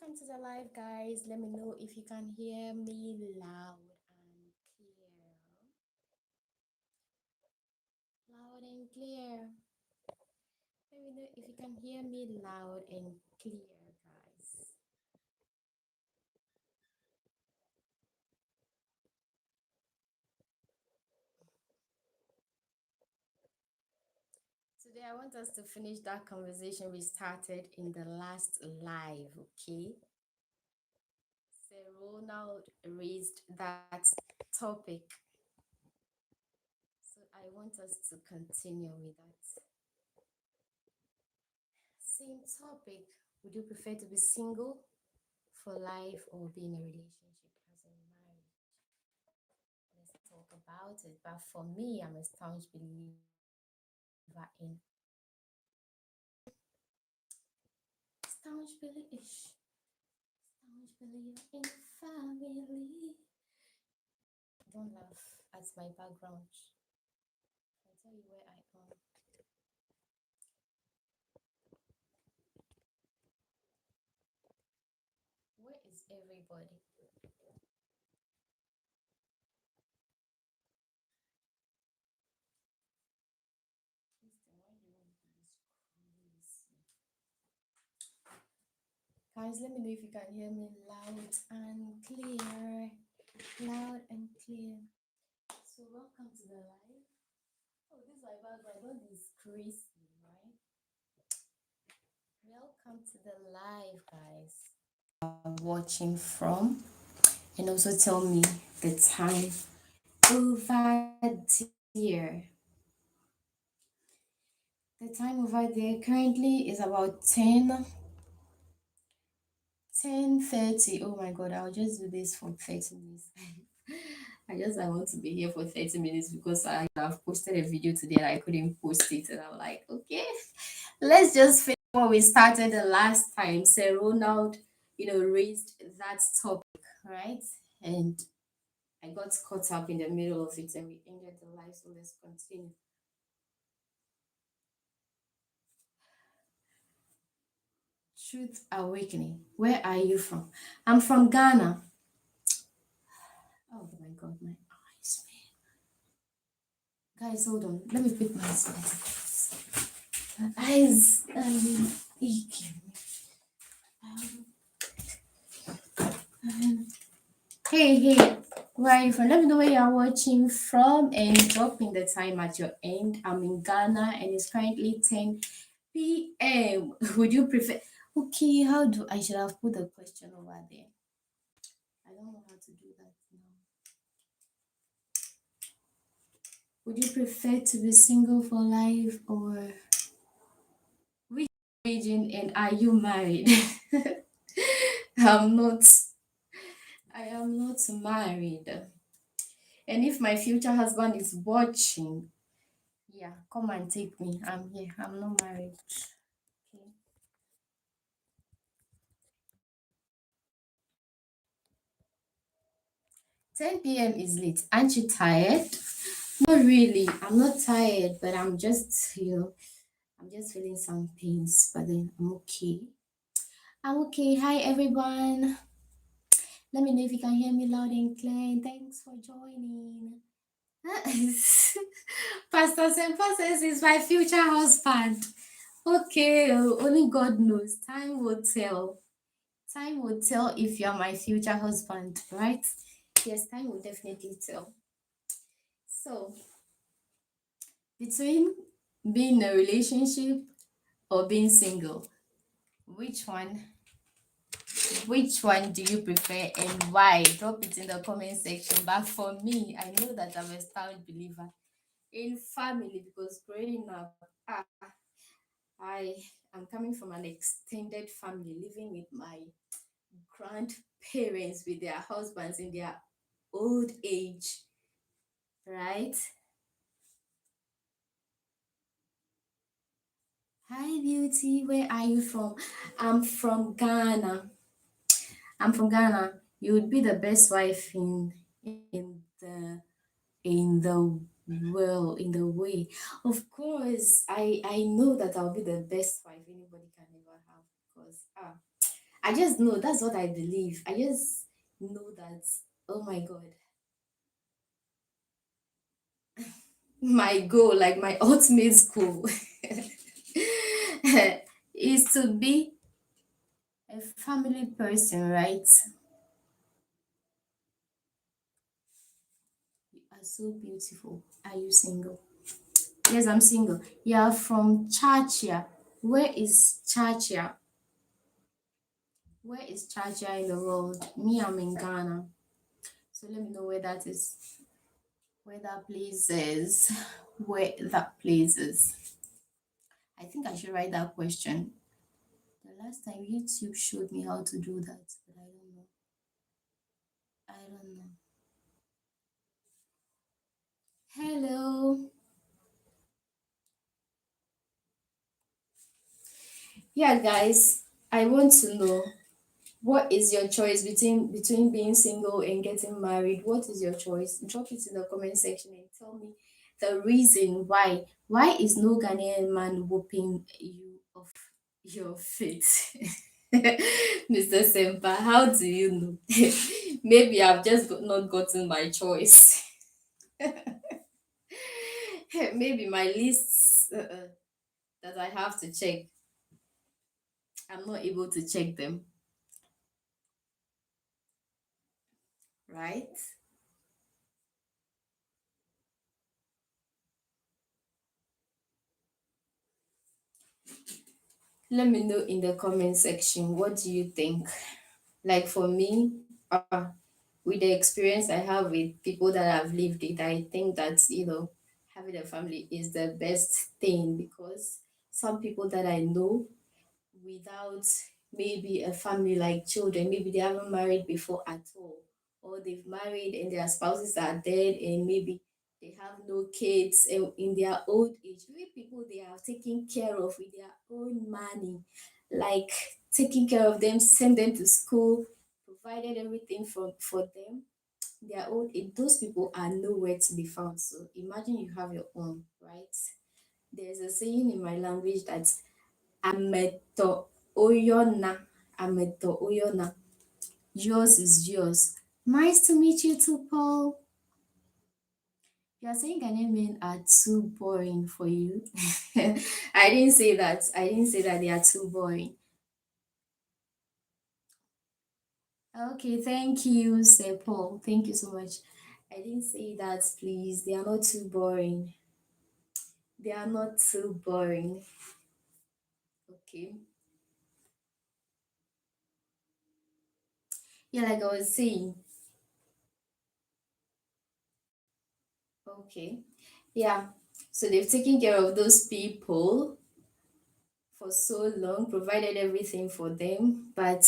welcome to the live, guys. Let me know if you can hear me loud and clear. Loud and clear. Let me know if you can hear me loud and clear, guys. Today, I want us to finish that conversation we started in the last live, okay? Sir Ronald raised that topic. So, I want us to continue with that. Same topic. Would you prefer to be single for life or be in a relationship as in marriage? Let's talk about it. But for me, I'm a staunch believer in staunch believer staunch believer in family. Don't laugh at my background. I'll tell you where I am. Where is everybody? Kristen, why do you want to be this crazy? Guys, let me know if you can hear me loud and clear. Loud and clear. So welcome to the live. Oh, this is my background. Don't disgrace me, right? Welcome to the live, guys. Watching from, and also tell me the time over there. The time over there currently is about 10:30. Oh my god, I'll just do this for 30 minutes. I want to be here for 30 minutes because I have posted a video today and I couldn't post it. And I'm like, okay, let's just finish what we started the last time. Sir Ronald, raised that topic, right? And I got caught up in the middle of it and we ended the live. So let's continue. Truth Awakening. Where are you from? I'm from Ghana. Oh my god, my eyes, man. Guys, hold on. Let me put my spectacles. My eyes aching. Hey, where are you from? Let me know where you are watching from and drop in the time at your end. I'm in Ghana and it's currently 10 p.m. Would you prefer? Okay, how do I should have put the question over there? I don't know how to do that now. Would you prefer to be single for life or which region and are you married? I'm not. I am not married. And if my future husband is watching, yeah, come and take me. I'm here. I'm not married. Okay. 10 p.m. is late. Aren't you tired? Not really. I'm not tired, but I'm just feeling some pains, but then I'm okay. I'm okay. Hi, everyone. Let me know if you can hear me loud and clear. Thanks for joining. Pastor Sempa says he's my future husband. Okay, only God knows. Time will tell. Time will tell if you're my future husband, right? Yes, time will definitely tell. So, between being in a relationship or being single, which one which one do you prefer and why? Drop it in the comment section. But for me, I know that I'm a stout believer in family because growing up, I am coming from an extended family, living with my grandparents, with their husbands in their old age, right? Hi, beauty. Where are you from? I'm from Ghana. I'm from Ghana. You would be the best wife in the well in the way. Of course, I know that I'll be the best wife anybody can ever have because I just know that's what I believe. I just know that, oh my God, my goal, like my ultimate goal, is to be a family person, right? You are so beautiful. Are you single? Yes, I'm single. You are from Chachia. Where is Chachia? Where is Chachia in the world? Me, I'm in Ghana. So let me know where that is. Where that place is. Where that place is. I think I should write that question. The last time YouTube showed me how to do that, but I don't know. I don't know. Hello. Yeah, guys, I want to know, what is your choice between being single and getting married? What is your choice? Drop it in the comment section and tell me the reason why. Why is no Ghanaian man whooping you off your feet? Mr. Sempa, how do you know? Maybe I've just not gotten my choice. Maybe my lists that I have to check, I'm not able to check them, right? Let me know in the comment section, what do you think? Like for me, with the experience I have with people that have lived it, I think that, having a family is the best thing, because some people that I know, without maybe a family, like children, maybe they haven't married before at all, or they've married and their spouses are dead, and maybe they have no kids, and in their old age, maybe people they are taking care of with their own money, like taking care of them, send them to school, provided everything for them, their own age, those people are nowhere to be found. So imagine you have your own, right? There's a saying in my language that Ameto Oyona. Ameto Oyona. Yours is yours. Nice to meet you too, Paul. You are saying Ghanaian men are too boring for you. I didn't say that. I didn't say that they are too boring. Okay, thank you, Sir Paul. Thank you so much. I didn't say that, please. They are not too boring. They are not too boring. Okay. Yeah, like I was saying. Okay. Yeah. So they've taken care of those people for so long, provided everything for them, but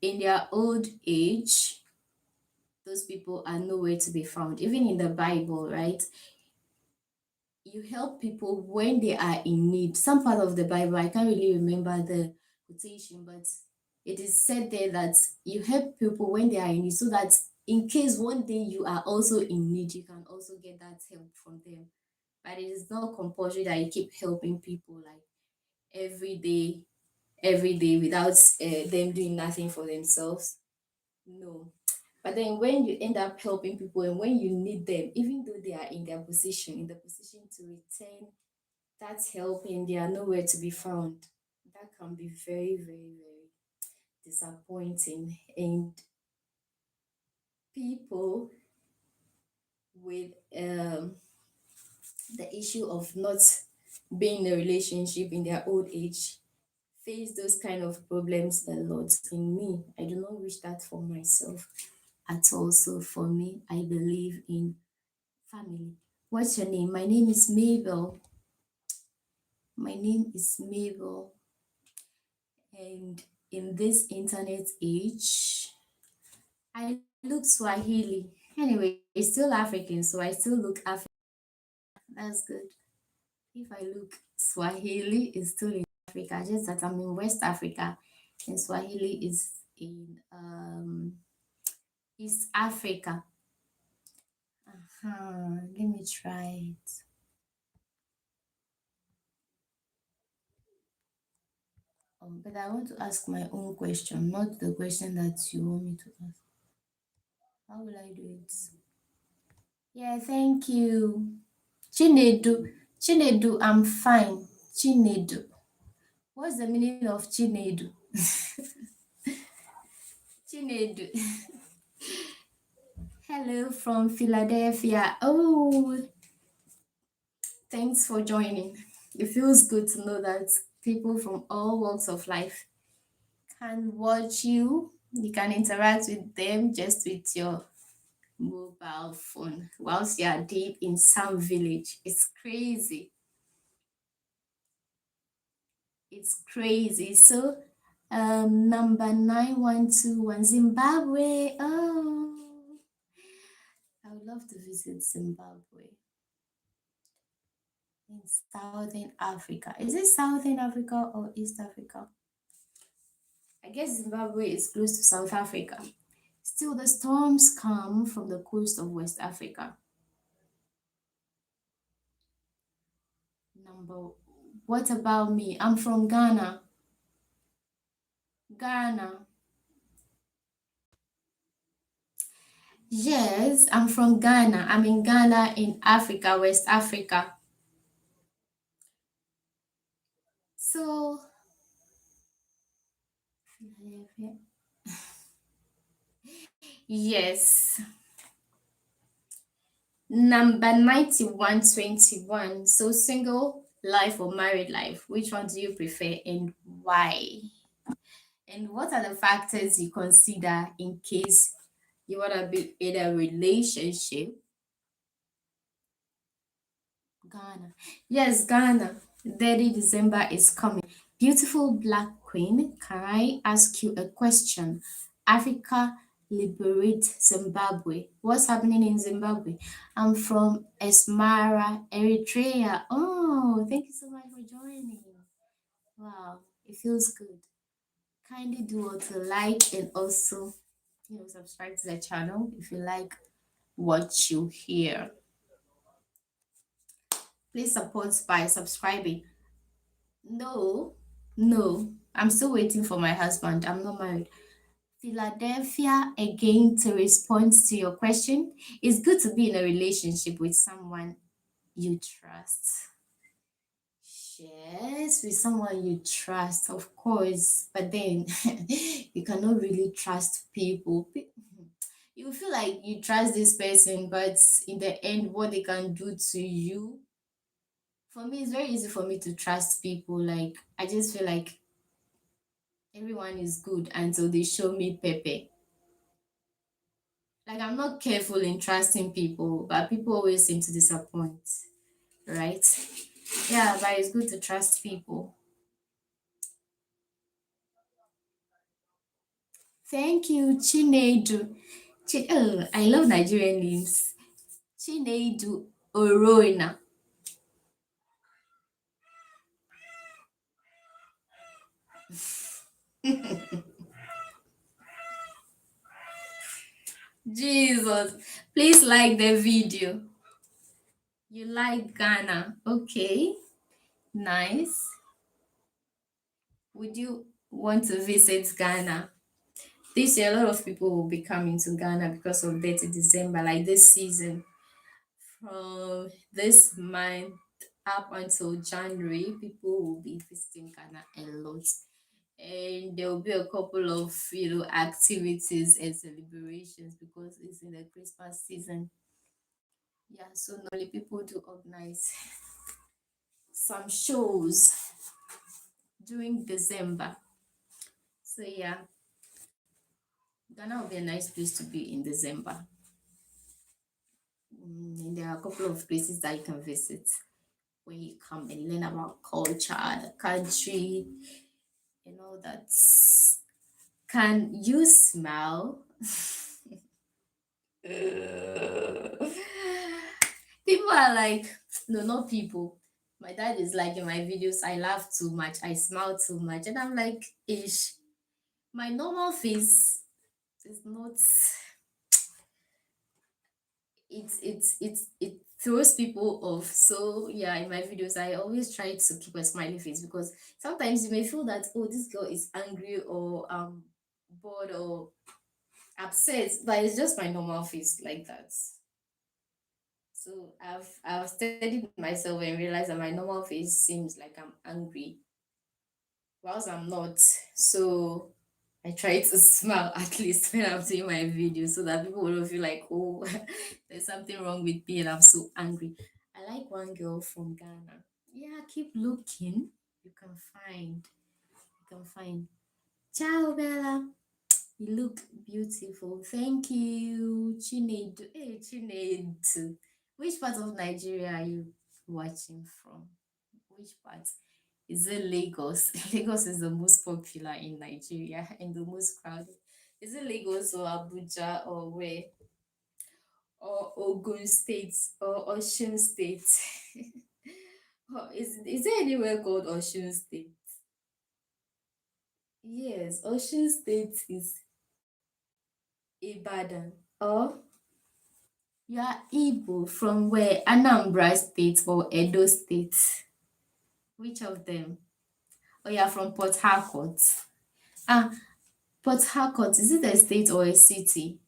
in their old age, those people are nowhere to be found. Even in the Bible, right? You help people when they are in need. Some part of the Bible, I can't really remember the quotation, but it is said there that you help people when they are in need, so that in case one day you are also in need, you can also get that help from them. But it is not compulsory that you keep helping people like every day, every day without them doing nothing for themselves. No. But then when you end up helping people and when you need them, even though they are in their position, in the position to return that help, and they are nowhere to be found, that can be very, very, very disappointing. And people with the issue of not being in a relationship in their old age face those kind of problems a lot. In me, I do not wish that for myself at all. So for me, I believe in family. What's your name? My name is Mabel. My name is Mabel. And in this internet age, I look Swahili. Anyway, it's still African, so I still look African. That's good. If I look Swahili, it's still in Africa, just that I'm in West Africa, and Swahili is in East Africa. Let me try it. But I want to ask my own question, not the question that you want me to ask. How will I do it? Yeah, thank you. Chinedu. Chinedu, I'm fine. Chinedu. What's the meaning of Chinedu? Chinedu. Hello from Philadelphia. Oh, thanks for joining. It feels good to know that people from all walks of life can watch you. You can interact with them just with your mobile phone whilst you are deep in some village. It's crazy. It's crazy. So, number 9121 Zimbabwe. Oh, I would love to visit Zimbabwe in Southern Africa. Is it Southern Africa or East Africa? I guess Zimbabwe is close to South Africa. Still, the storms come from the coast of West Africa. Number, what about me? I'm from Ghana. Ghana. Yes, I'm from Ghana. I'm in Ghana in Africa, West Africa. So, yes, number 9121. So, single life or married life, which one do you prefer and why? And what are the factors you consider in case you want to be in a relationship? Ghana. Yes, Ghana. 30 December is coming. Beautiful Black Queen, can I ask you a question? Africa liberate Zimbabwe. What's happening in Zimbabwe? I'm from Esmara, Eritrea. Oh, thank you so much for joining. Wow, it feels good. Kindly do what you like and also, subscribe to the channel if you like what you hear. Please support by subscribing. No, no, I'm still waiting for my husband. I'm not married. Philadelphia, again, to respond to your question, it's good to be in a relationship with someone you trust. Yes, with someone you trust, of course, but then you cannot really trust people. You feel like you trust this person, but in the end, what they can do to you. For me, it's very easy for me to trust people. Like, I just feel like everyone is good until they show me Pepe. Like I'm not careful in trusting people, but people always seem to disappoint, right? Yeah, but it's good to trust people. Thank you, Chinedu. Oh, I love Nigerian names. Chinedu Oroina. Jesus, please like the video. You like Ghana? Okay, nice. Would you want to visit Ghana? This year, a lot of people will be coming to Ghana because of 30 December, like this season. From this month up until January, people will be visiting Ghana a lot. And there will be a couple of activities and celebrations because it's in the Christmas season. Yeah, so normally people do organize some shows during December. So yeah, Ghana will be a nice place to be in December. And there are a couple of places that you can visit when you come and learn about culture, the country, that. Can you smell? People are like, no, not people. My dad is like in my videos, I laugh too much, I smile too much, and I'm like, ish. My normal face is not. It's throws people off. So yeah, in my videos, I always try to keep a smiley face because sometimes you may feel that, oh, this girl is angry or bored or upset, but it's just my normal face like that. So I've studied myself and realized that my normal face seems like I'm angry, whilst I'm not. So I try to smile at least when I'm doing my video so that people will feel like, oh, there's something wrong with me and I'm so angry. I like one girl from Ghana. Yeah, keep looking. You can find. You can find. Ciao, Bella. You look beautiful. Thank you. Chinedu. Hey, Chinedu. Which part of Nigeria are you watching from? Which part? Is it Lagos? Lagos is the most popular in Nigeria and the most crowded. Is it Lagos or Abuja or where? Or Ogun State or Osun State? Or is there anywhere called Osun State? Yes, Osun State is Ibadan. Or you are Igbo from where? Anambra State or Edo State? Which of them? Or you are from Port Harcourt? Ah, Port Harcourt, is it a state or a city?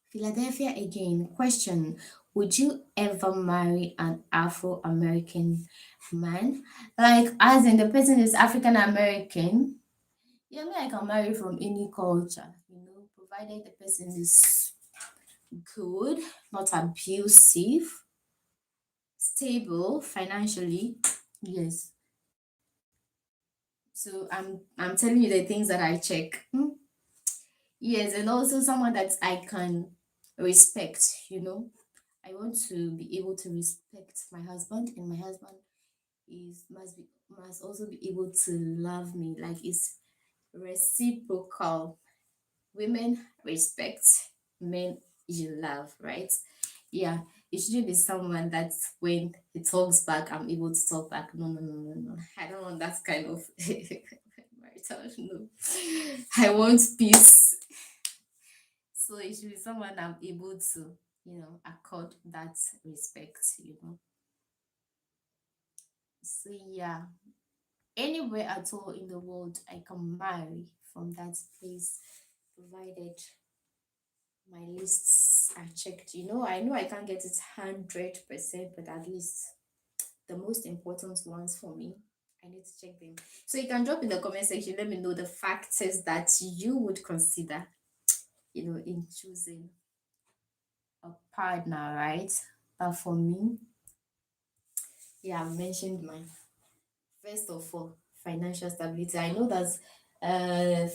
Philadelphia again. Question: would you ever marry an Afro American man? Like, as in the person is African American? Yeah, me, I can marry from any culture, provided the person is good, not abusive, stable financially. Yes. So I'm telling you the things that I check. Yes, and also someone that I can respect. I want to be able to respect my husband, and my husband is must also be able to love me. Like, it's reciprocal. Women respect, men you love, right? Yeah, it shouldn't be someone that when he talks back, I'm able to talk back. No, no, no, no, no. I don't want that kind of marital. No, I want peace. So it should be someone I'm able to, accord that respect. So yeah, anywhere at all in the world I can marry from that place, provided my lists are checked. I know I can't get it 100%, but at least the most important ones for me, I need to check them. So you can drop in the comment section, let me know the factors that you would consider, in choosing a partner, right? But for me, yeah, I mentioned mine. First of all, financial stability. I know that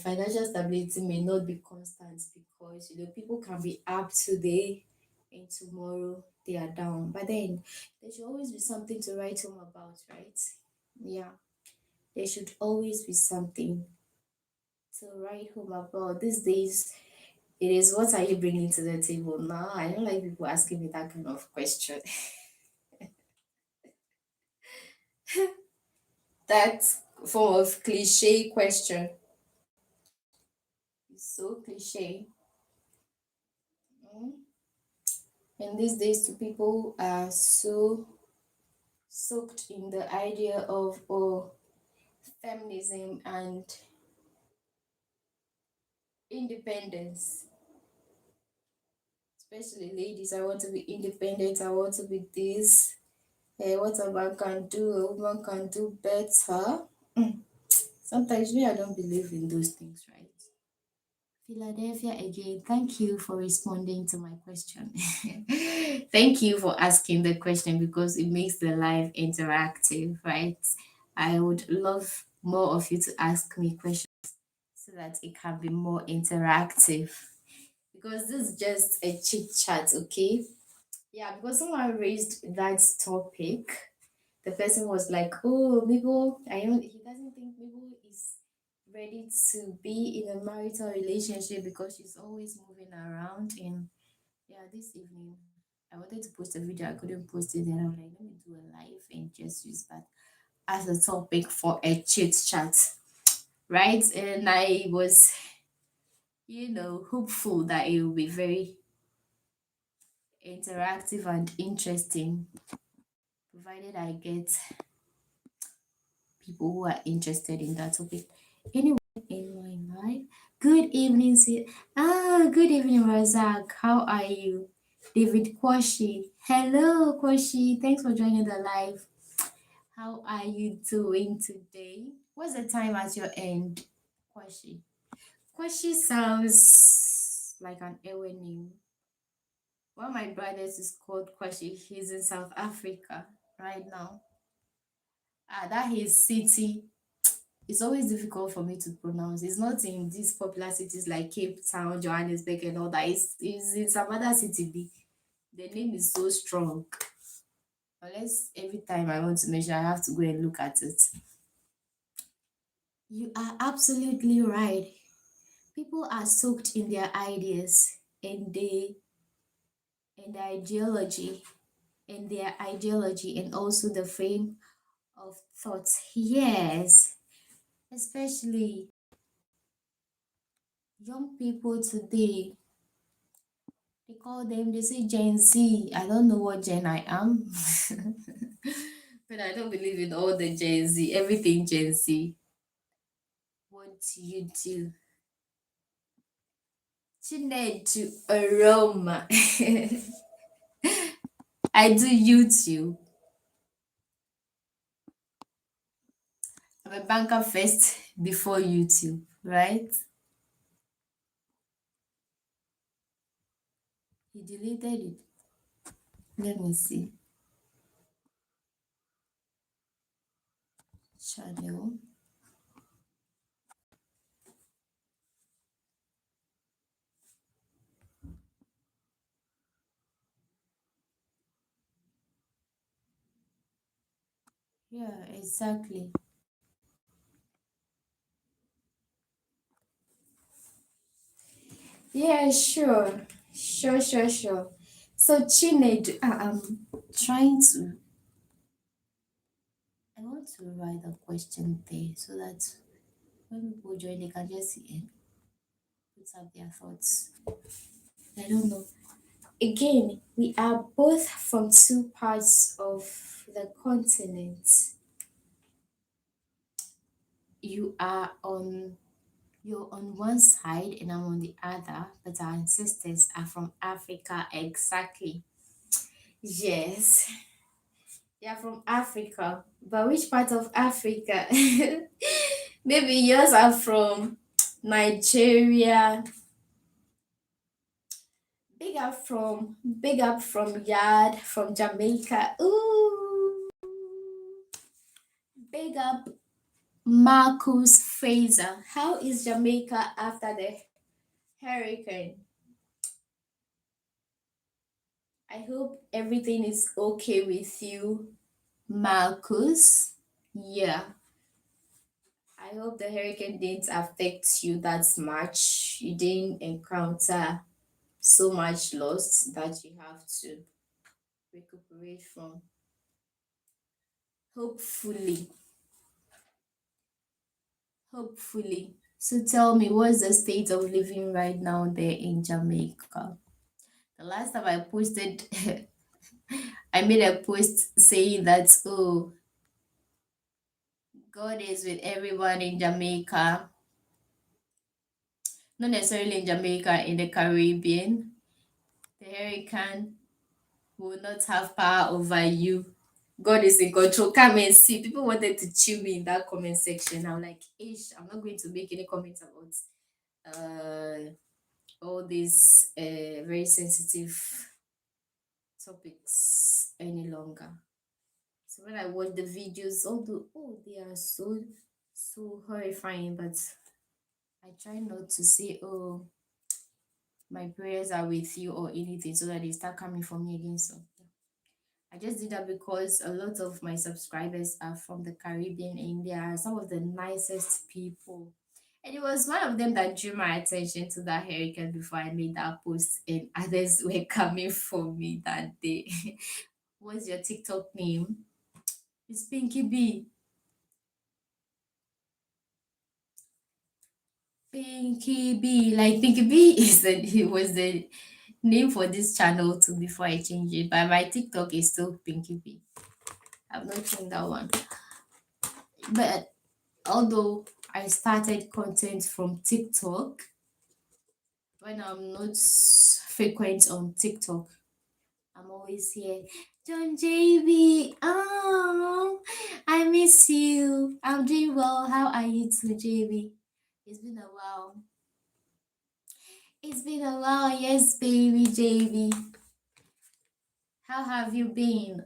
financial stability may not be constant because people can be up today and tomorrow they are down. But then there should always be something to write home about, right? Yeah, there should always be something to write home about. These days, it is, what are you bringing to the table now? I don't like people asking me that kind of question. That form of cliche question is so cliche. Mm. And these days, people are so soaked in the idea of feminism and independence. Especially ladies, I want to be independent. I want to be this. What a man can do, a woman can do better. Mm. Sometimes me, I don't believe in those things, right? Philadelphia again, thank you for responding to my question. Thank you for asking the question because it makes the live interactive, right? I would love more of you to ask me questions so that it can be more interactive. Because this is just a chit chat, okay? Yeah, because someone raised that topic. The person was like, "Oh, Mibo, he doesn't think Mibo is ready to be in a marital relationship because she's always moving around." And yeah, this evening I wanted to post a video, I couldn't post it. Then I'm like, let me do a live and just use that as a topic for a chit chat, right? And I was, hopeful that it will be very interactive and interesting, provided I get people who are interested in that topic. Anyway, in my life, good evening, good evening, Razak. How are you? David Kwashi. Hello, Kwashi. Thanks for joining the live. How are you doing today? What's the time at your end, Kwashi? Kwashi sounds like an Ewe name. One of my brothers is called Kwashi. He's in South Africa right now. That his city is always difficult for me to pronounce. It's not in these popular cities like Cape Town, Johannesburg, and all that. It's in some other city. The name is so strong. Unless every time I want to mention, I have to go and look at it. You are absolutely right. People are soaked in their ideas and they and their ideology and also the frame of thoughts. Yes, especially young people today. They say Gen Z. I don't know what Gen I am. But I don't believe in all the Gen Z, everything Gen Z. What do you do? Chinedu Aroma. I do YouTube. I'm a banker first before YouTube, right? He deleted it. Let me see. Channel. Yeah, exactly. Yeah, sure. Sure. So Chinedu, I'm trying to I want to write a question there so that when people join they can just see and put up their thoughts. I don't know. Again, we are both from two parts of the continent. You are on you're on one side and I'm on the other, but our ancestors are from Africa exactly. Yes, they are from Africa. But which part of Africa? Maybe yours are from Nigeria. Big up from Yard, from Jamaica. Ooh, big up Marcus Fraser. How is Jamaica after the hurricane? I hope everything is okay with you, Marcus. Yeah, I hope the hurricane didn't affect you that much. You didn't encounter so much loss that you have to recuperate from. Hopefully, hopefully. So tell me, what's the state of living right now there in Jamaica? The last time I posted, I made a post saying that, oh, God is with everyone in Jamaica, not necessarily in Jamaica, in the Caribbean. The hurricane will not have power over you. God is in control. Come and see. People wanted to chew me in that comment section. I'm like, ish, I'm not going to make any comments about all these very sensitive topics any longer. So when I watch the videos, although they are so horrifying, but I try not to say, oh, my prayers are with you or anything so that they start coming for me again. So yeah. I just did that because a lot of my subscribers are from the Caribbean and they are some of the nicest people. And it was one of them that drew my attention to that hurricane before I made that post, and others were coming for me that day. What's your TikTok name? It's Pinky B. Pinky B. Like Pinky B is the he was the name for this channel too before I change it. But my TikTok is still Pinky P. I've not changed that one. But although I started content from TikTok, when I'm not frequent on TikTok, I'm always here. John JB, oh, I miss you. I'm doing well. How are you too, JB? It's been a while. It's been a while. Yes, baby JB. How have you been?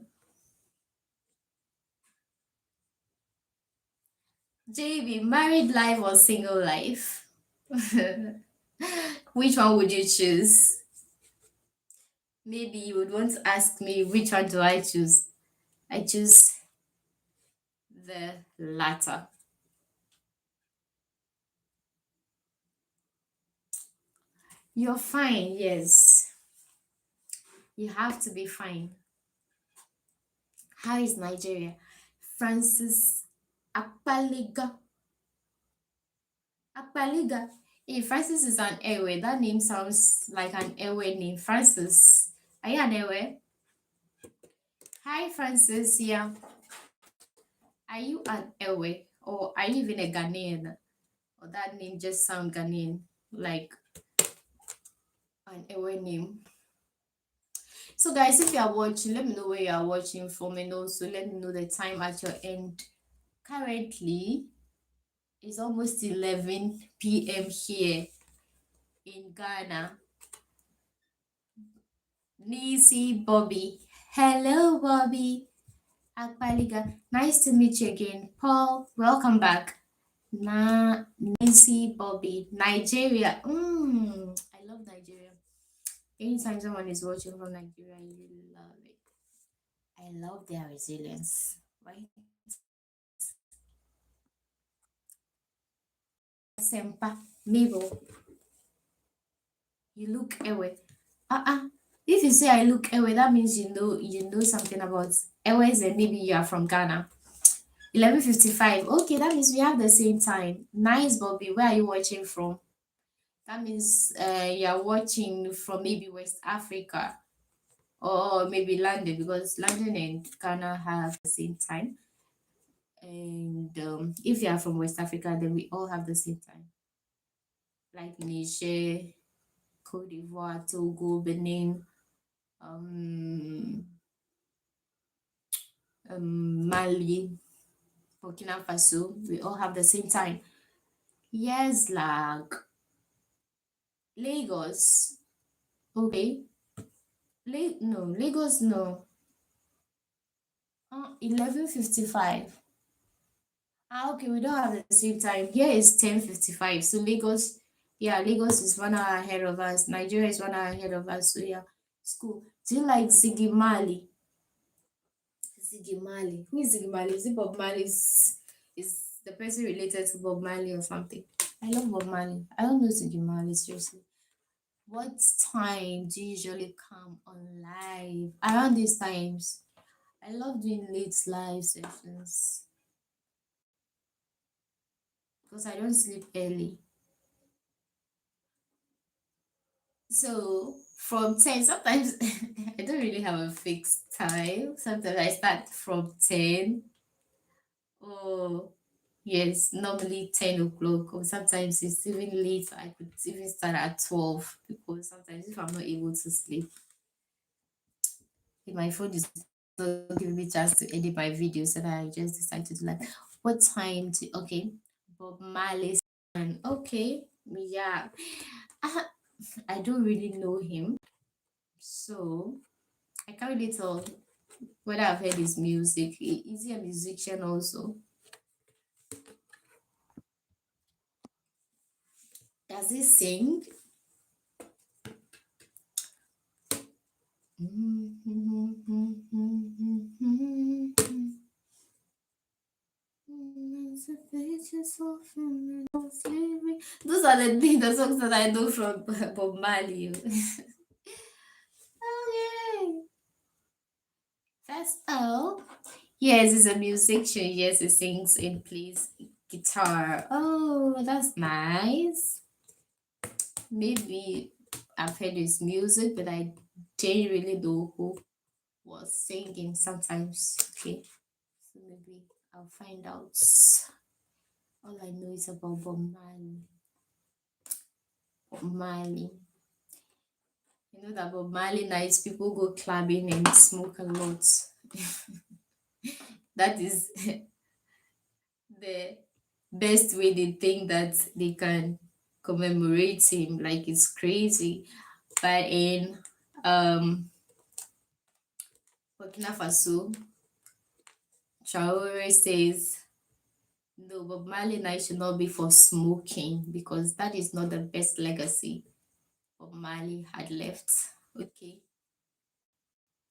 JB, married life or single life? Which one would you choose? Maybe you would want to ask me which one do I choose? I choose the latter. You're fine, yes. You have to be fine. How is Nigeria? Francis Akpaliga. Akpaliga. Hey, Francis is an airway. That name sounds like an airway name. Francis. Are you an airway? Hi, Francis. Yeah. Are you an airway? Or are you even a Ghanaian? Or that name just sound Ghanaian? Like an airway name. So guys, if you are watching, let me know where you are watching from, and also let me know the time at your end. Currently, it's almost 11 p.m. here in Ghana. Nisi Bobby. Hello, Bobby. Akpaliga. Nice to meet you again. Paul, welcome back. Nisi Bobby. Nigeria. I love Nigeria. Anytime someone is watching from Nigeria, I really love it. I love their resilience, right? Sempa, Mabel, you look away. If you say I look away, that means you know something about Airways, and maybe you are from Ghana. 11:55. Okay, that means we have the same time. Nice, Bobby. Where are you watching from? That means you are watching from maybe West Africa or maybe London, because London and Ghana have the same time. And if you are from West Africa, then we all have the same time. Like Niger, Cote d'Ivoire, Togo, Benin, um, Mali, Burkina Faso, we all have the same time. Yes, like Lagos. Okay. No, Lagos, no. 11:55. Okay, we don't have the same time. Here is 10:55. So Lagos, yeah, Lagos is 1 hour ahead of us. Nigeria is 1 hour ahead of us. So yeah, it's cool. Do you like Ziggy Marley? Ziggy Marley. Who is Ziggy Marley? Is it Bob Marley? Is the person related to Bob Marley or something? I love Bob Marley. I don't know Ziggy Marley, seriously. What time do you usually come on live? Around these times. I love doing late live sessions because I don't sleep early. So from 10, sometimes I don't really have a fixed time. Sometimes I start from 10. Oh, yes, normally 10 o'clock, or sometimes it's even late. I could even start at 12, because sometimes if I'm not able to sleep, if my phone is not giving me chance to edit my videos, and I just decide to do like, what time to, okay, Bob Marley, and okay, yeah, I, I don't really know him, so I can't really tell whether I've heard his music. Is he a musician also? Does he sing? Those are the songs that I know from Bob Marley. Okay. That's all. Yes, he's a musician. Yes, he sings and plays guitar. Oh, that's nice. Maybe I've heard his music, but I didn't really know who was singing sometimes. Okay, so maybe I'll find out. All I know is about Bob Marley. Bob Marley. You know that Bob Marley nights people go clubbing and smoke a lot. That is the best way they think that they can commemorate him. Like it's crazy. But in um Burkina Faso, Traore says no, Bob Marley night should not be for smoking because that is not the best legacy Bob Marley had left. Okay.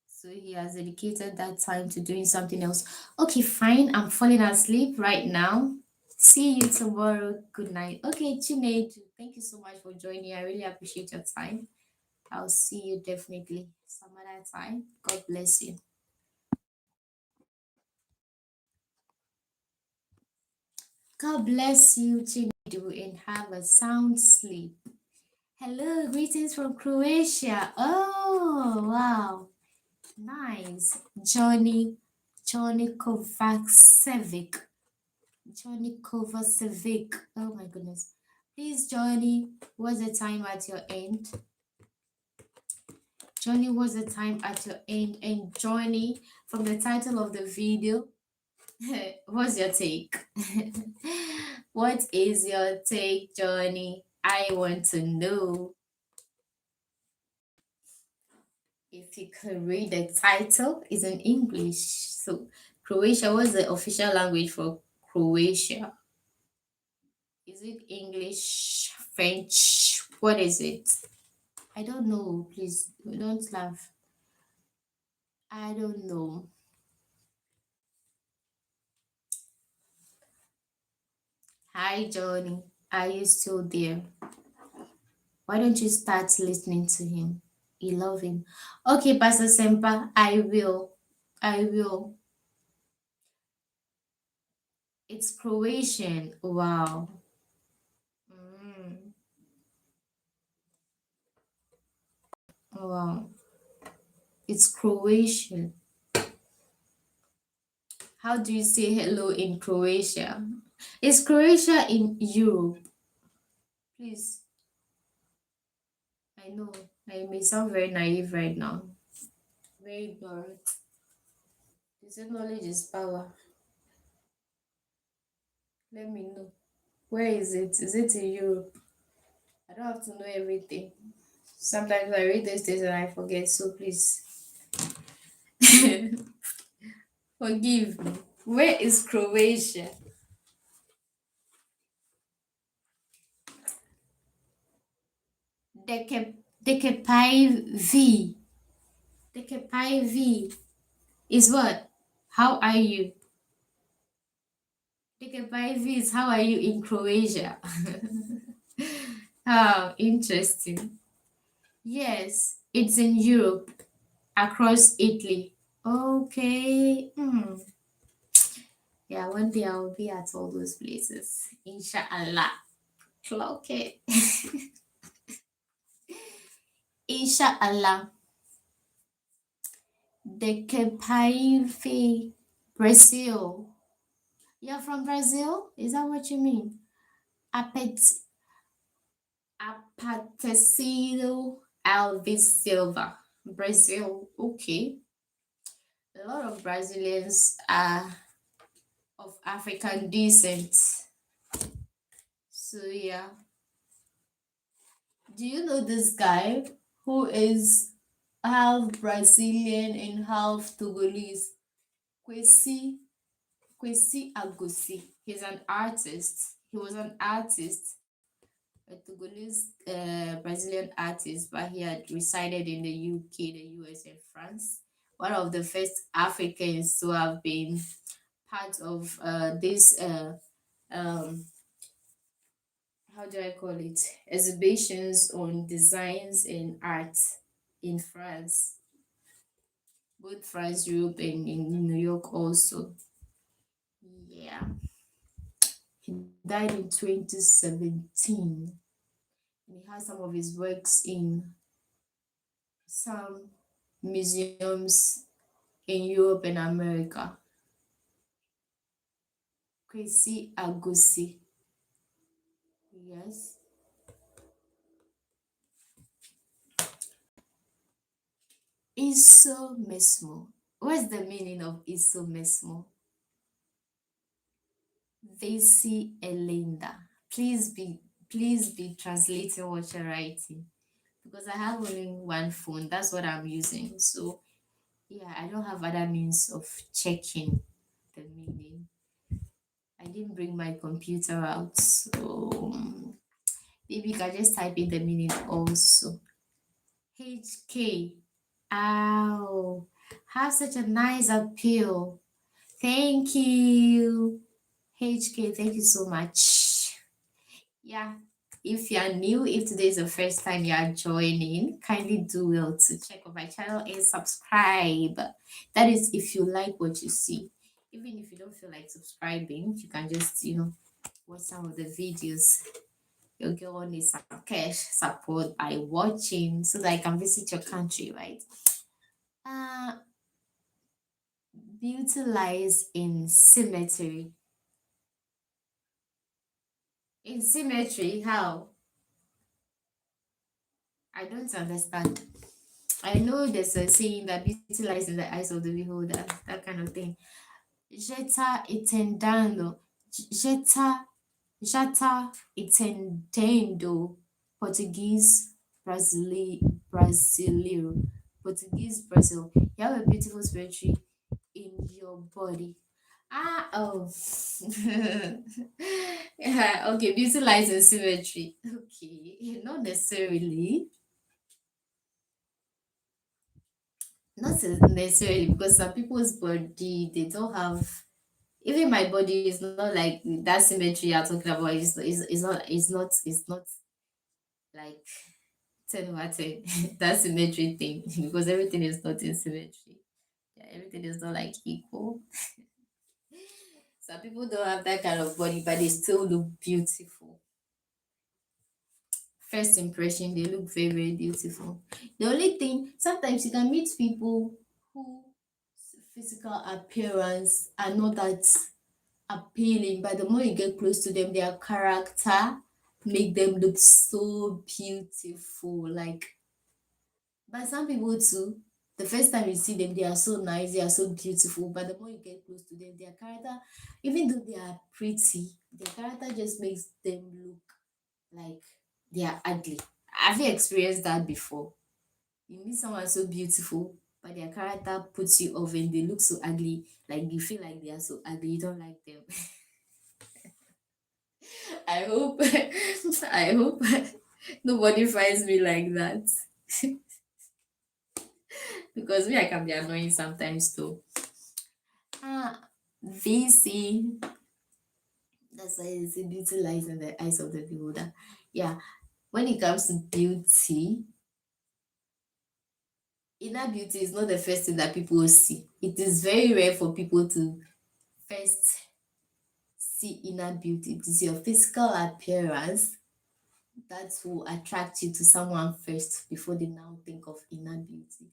So he has dedicated that time to doing something else. Okay, fine. I'm falling asleep right now. See you tomorrow. Good night. Okay, Chinedu, thank you so much for joining. I really appreciate your time. I'll see you definitely some other time. God bless you. God bless you, Chinedu, and have a sound sleep. Hello, greetings from Croatia. Oh, wow. Nice. Johnny Kovacevic. Johnny Kovacevic. Oh my goodness. Please, Johnny, what's the time at your end? Johnny, what's the time at your end? And Johnny, from the title of the video, what's your take? What is your take, Johnny? I want to know. If you could read the title, is in English. So, Croatia, what's the official language for Croatia? Is it English, French? What is it? I don't know. Please don't laugh. I don't know. Hi, Johnny. Are you still there? Why don't you start listening to him? You love him. Okay, Pastor Sempa, I will. I will. It's Croatian. Wow. Mm. Wow. It's Croatian. How do you say hello in Croatia? Is Croatia in Europe? Please. I know I may sound very naive right now. Very ignorant. You say knowledge is power. Let me know. Where is it? Is it in Europe? I don't have to know everything. Sometimes I read these things and I forget, so please forgive me. Where is Croatia? Dekepai V. Dekepai V is what? How are you? Dekepai V is how are you in Croatia? How interesting. Yes, it's in Europe, across Italy. Okay. Yeah, one day I'll be at all those places. Inshallah. Clock it. Inshallah. The Capaive, Brazil. You're from Brazil? Is that what you mean? Apet Apatecido Alves Silva. Brazil. Okay. A lot of Brazilians are of African descent. So yeah. Do you know this guy who is half Brazilian and half Togolese? Kwesi Kwesi Agosi. He's an artist. He was an artist, a Togolese Brazilian artist, but he had resided in the UK, the US, and France. One of the first Africans to have been part of this um, how do I call it, exhibitions on designs and art in France, both France, Europe, and in New York also. Yeah, he died in 2017. he has some of his works in some museums in Europe and America. Kwesi Agusi. Yes. Isso mesmo. What's the meaning of isso mesmo? Vesi Elinda. Please be translating what you're writing because I have only one phone. That's what I'm using. So yeah, I don't have other means of checking the meaning. I didn't bring my computer out, so maybe you can just type in the meaning also. HK. Ow. Have such a nice appeal. Thank you. HK, thank you so much. Yeah. If you are new, if today is the first time you are joining, kindly do well to check on my channel and subscribe. That is if you like what you see. Even if you don't feel like subscribing, you can just, watch some of the videos. Your girl needs some cash support by watching so that I can visit your country, right? Uh, Beauty lies in symmetry. In symmetry, how? I don't understand. I know there's a saying that beauty lies in the eyes of the beholder, that kind of thing. Jeta itendando. Jeta, jata itendendo. Portuguese, Brasileiro. Portuguese, Brazil. You have a beautiful symmetry in your body. Oh. Yeah, okay, beauty lies in symmetry. Okay, not necessarily. Not necessarily because some people's body they don't have even my body is not like that symmetry you're talking about. It's not like 10 over 10 that symmetry thing because everything is not in symmetry. Yeah, everything is not like equal. Some people don't have that kind of body, but they still look beautiful. First impression, they look very, very beautiful. The only thing, sometimes you can meet people who physical appearance are not that appealing, but the more you get close to them, their character make them look so beautiful. Like, but some people too, the first time you see them, they are so nice, they are so beautiful. But the more you get close to them, their character, even though they are pretty, their character just makes them look like they are ugly. Have you experienced that before? You meet someone so beautiful, but their character puts you off and they look so ugly, like you feel like they are so ugly, you don't like them. I hope I hope nobody finds me like that. Because me, I can be annoying sometimes too. VC, that's why it's beauty lies in the eyes of the beholder. Yeah, when it comes to beauty, inner beauty is not the first thing that people will see. It is very rare for people to first see inner beauty. It is your physical appearance that will attract you to someone first before they now think of inner beauty.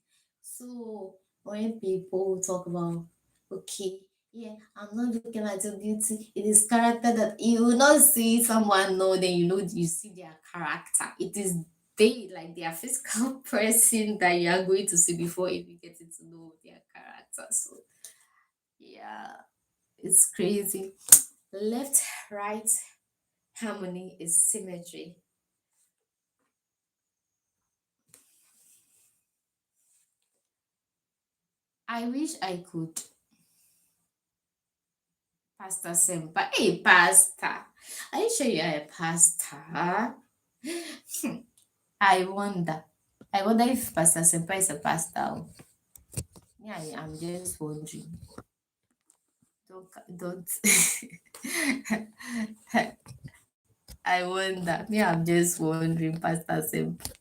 So when people talk about, okay, yeah, I'm not looking at your beauty, it is character that you will not see someone know, then you see their character. It is they like their physical person that you are going to see before even getting to know their character. So yeah, it's crazy. Left, right harmony is symmetry. I wish I could. Pastor Sempa. Hey, Pastor. Are you sure you are a pastor? I wonder. I wonder if Pastor Sempa is a pastor. Yeah, I'm just wondering. Don't. I wonder. Yeah, I'm just wondering, Pastor Sempa,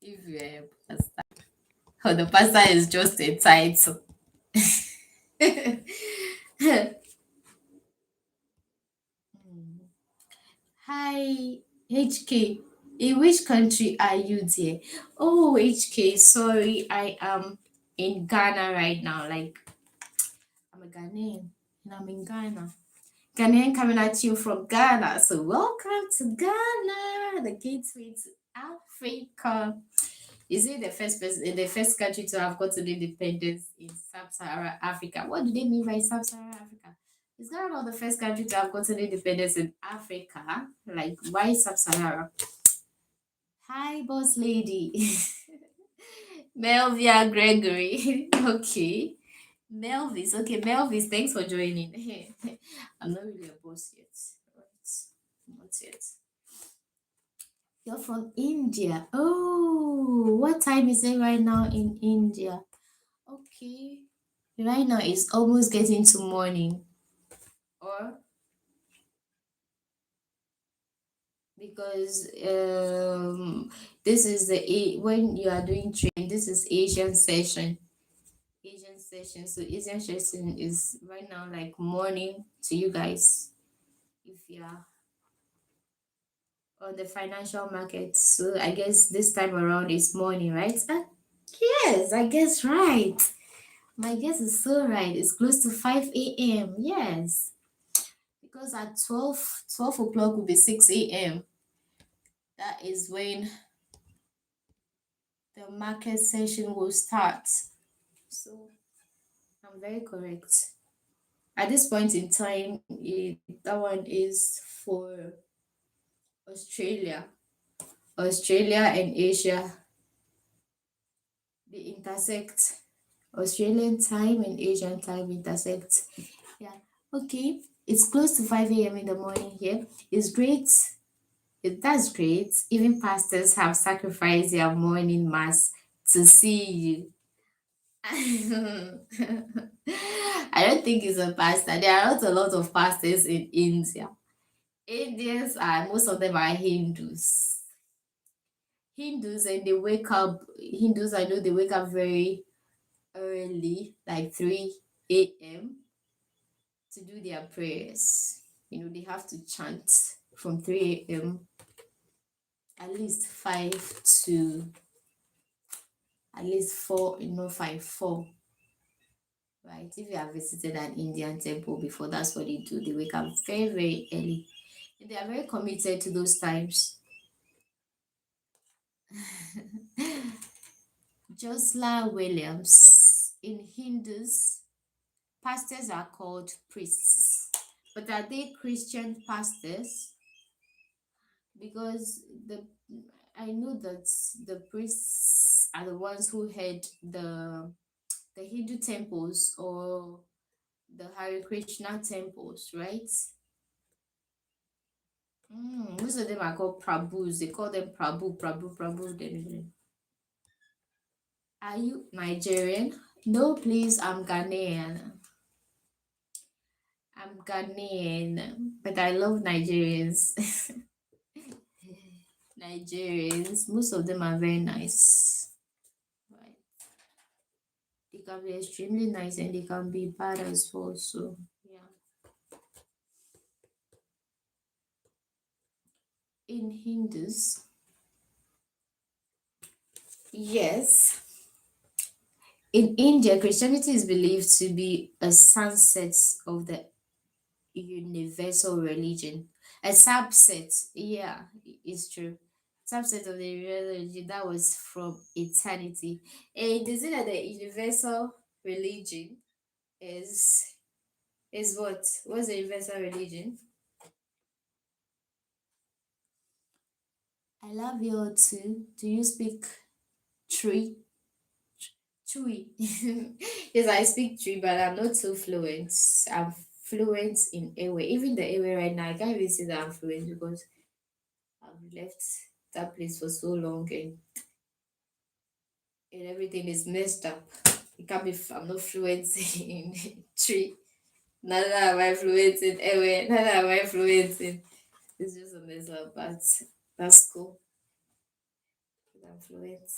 if you are a pastor. Or the pastor is just a title. Hi, HK. In which country are you, dear? Oh, HK, sorry, I am in Ghana right now. Like, I'm a Ghanaian and I'm in Ghana. Ghanaian coming at you from Ghana. So, welcome to Ghana, the gateway to Africa. Is it the first country to have gotten independence in sub-Saharan Africa? What do they mean by sub-Saharan Africa? Is Ghana not the first country to have gotten independence in Africa? Like, why sub-Saharan? Hi, boss lady. Melvia Gregory. Okay. Melvis. Okay, Melvis, thanks for joining. I'm not really a boss yet. Right. Not yet. You're from India. Oh, what time is it right now in India? Okay. Right now it's almost getting to morning. Or because this is when you are doing training, this is Asian session. Asian session. So Asian session is right now like morning to you guys if you are on the financial market. So I guess this time around is morning, right? Yes, I guess right. My guess is so right. It's close to 5 a.m. Yes. Because at 12 o'clock will be 6 a.m. That is when the market session will start. So I'm very correct. At this point in time, that one is for Australia. Australia and Asia, they intersect. Australian time and Asian time intersect. Yeah. Okay. It's close to 5 a.m. in the morning here. It's great. That's great. Even pastors have sacrificed their morning mass to see you. I don't think it's a pastor. There are not a lot of pastors in India. Indians are, most of them are Hindus. Hindus, and they wake up, Hindus, I know they wake up very early, like 3 a.m., to do their prayers. They have to chant from 3 a.m., at least 5 to at least 4, 5, 4. Right? If you have visited an Indian temple before, that's what they do. They wake up very, very early. And they are very committed to those times. Josla Williams. In Hindus, pastors are called priests. But are they Christian pastors? Because I know that the priests are the ones who head the Hindu temples or the Hare Krishna temples, right? Most of them are called Prabhus. They call them Prabhu. Are you Nigerian? No, please, I'm Ghanaian. I'm Ghanaian, but I love Nigerians. Nigerians, most of them are very nice. Right? They can be extremely nice and they can be bad as well. So, yeah. In Hindus, yes. In India, Christianity is believed to be a sunset of the universal religion. A subset, yeah, it's true. Subset of the religion that was from eternity. And they say that the universal religion is what? What's the universal religion? I love you all too. Do you speak Tree? Chui. Yes, I speak Tree, but I'm not so fluent. I'm fluent in Ewe. Even the Ewe right now, I can't even say that I'm fluent because I've left that place for so long and everything is messed up. It can't be, I'm not fluent in Tree. Neither am I fluent in Ewe. Neither am I fluent in. It's just a mess up, but that's cool. I'm fluent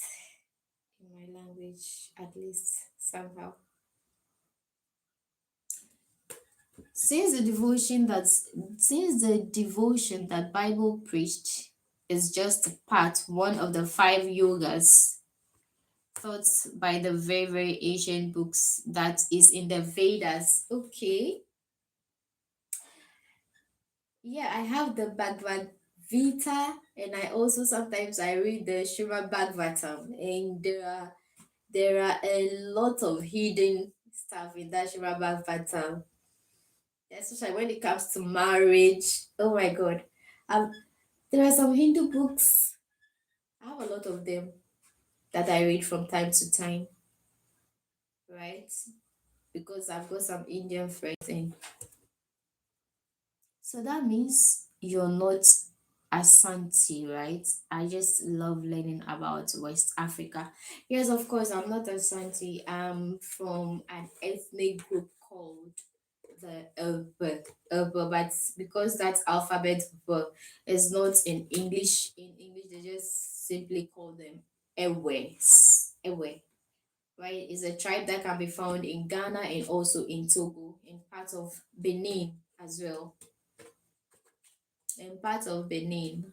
in my language, at least somehow. Since the devotion that Bible preached, is just part one of the five yogas thought by the very, very ancient books that is in the Vedas. Okay. Yeah, I have the Bhagavad Gita, and I also sometimes I read the Srimad Bhagavatam, and there are a lot of hidden stuff in that Srimad Bhagavatam, especially when it comes to marriage. Oh my God, um, there are some Hindu books. I have a lot of them that I read from time to time, right? Because I've got some Indian friends, and so that means you're not Asante, right? I just love learning about West Africa. Yes, of course, I'm not Asante. I'm from an ethnic group called the Urba, but because that alphabet B is not in English, they just simply call them Ewes. Ewe, right? It's a tribe that can be found in Ghana and also in Togo, in part of Benin as well. In part of Benin.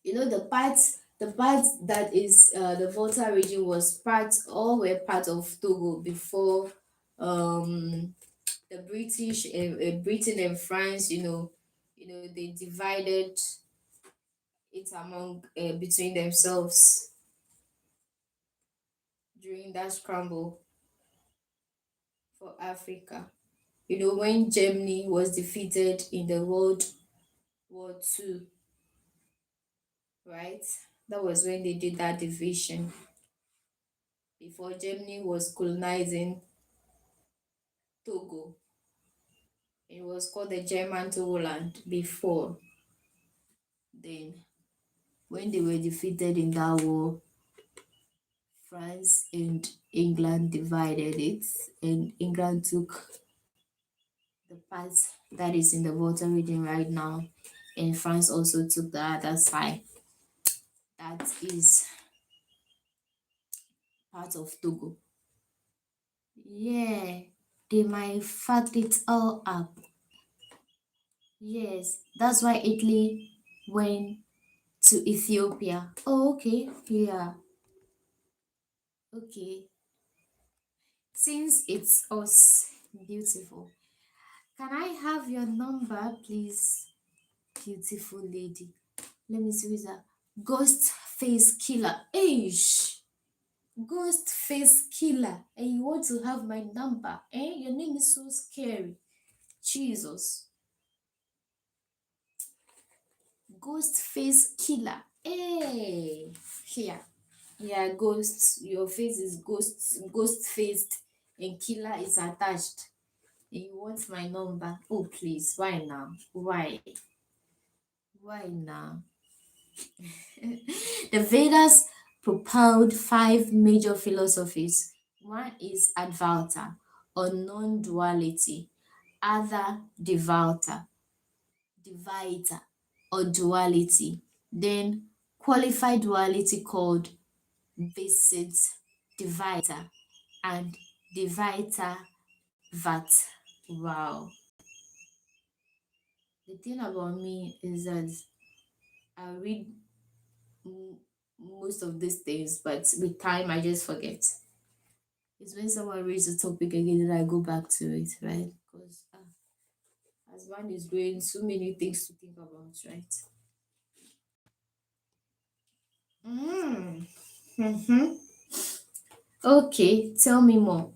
The part that is the Volta region was part all were part of Togo before um the British Britain and France, they divided it among between themselves during that scramble for Africa. When Germany was defeated in the World War II, right? That was when they did that division before Germany was colonizing Togo. It was called the German Togoland before. Then, when they were defeated in that war, France and England divided it, and England took the part that is in the Volta region right now, and France also took the other side that is part of Togo. Yeah, they might fucked it all up. Yes, that's why Italy went to Ethiopia. Oh, okay. Yeah. Okay. Since it's us, beautiful. Can I have your number, please? Beautiful lady. Let me see who's that. Ghost face killer. Ish. Ghost face killer. And you want to have my number? Your name is so scary. Jesus. Ghost face killer. Hey. Here. Yeah, ghost. Your face is ghost faced, and killer is attached. And you want my number? Oh, please. Why now? Why? Why now? The Vedas propound five major philosophies. One is Advaita, or non duality, other Dvaita, or duality, then qualified duality called Visit Dvaita, and Dvaita Vat. Wow. The thing about me is that I read m- most of these things, but with time I just forget. It's when someone reads the topic again that I go back to it, right? Because as one is growing, so many things to think about, right? Mm. Mm-hmm. Okay, tell me more.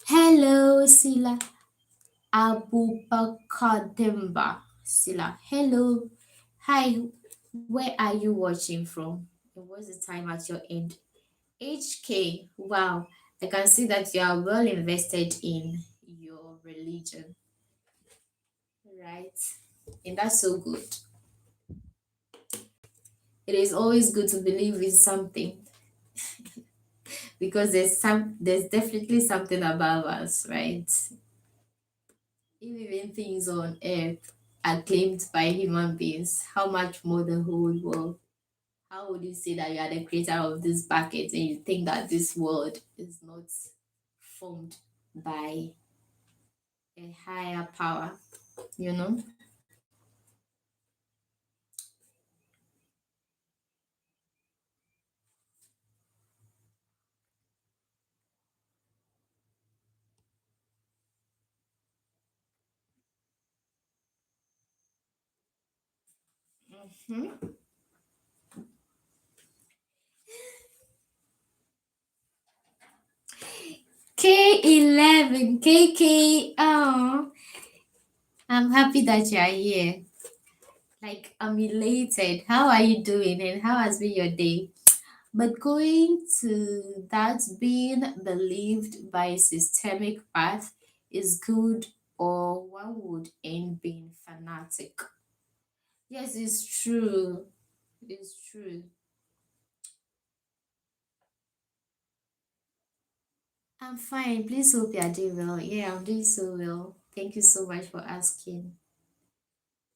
Hello, Sila Abubakar Demba. Sila, hello. Hi, where are you watching from? And what's the time at your end? HK, wow, I can see that you are well invested in your religion, right? And that's so good. It is always good to believe in something because there's definitely something above us, right? If even things on earth are claimed by human beings, how much more the whole world? How would you say that you are the creator of this bucket and you think that this world is not formed by a higher power? you know. Hmm? K11, KK. Oh, I'm happy that you are here. Like, I'm elated. How are you doing and how has been your day? But going to that being believed by a systemic path is good, or one would end being fanatic. Yes, it's true. It's true. I'm fine. Please hope you are doing well. Yeah, I'm doing so well. Thank you so much for asking.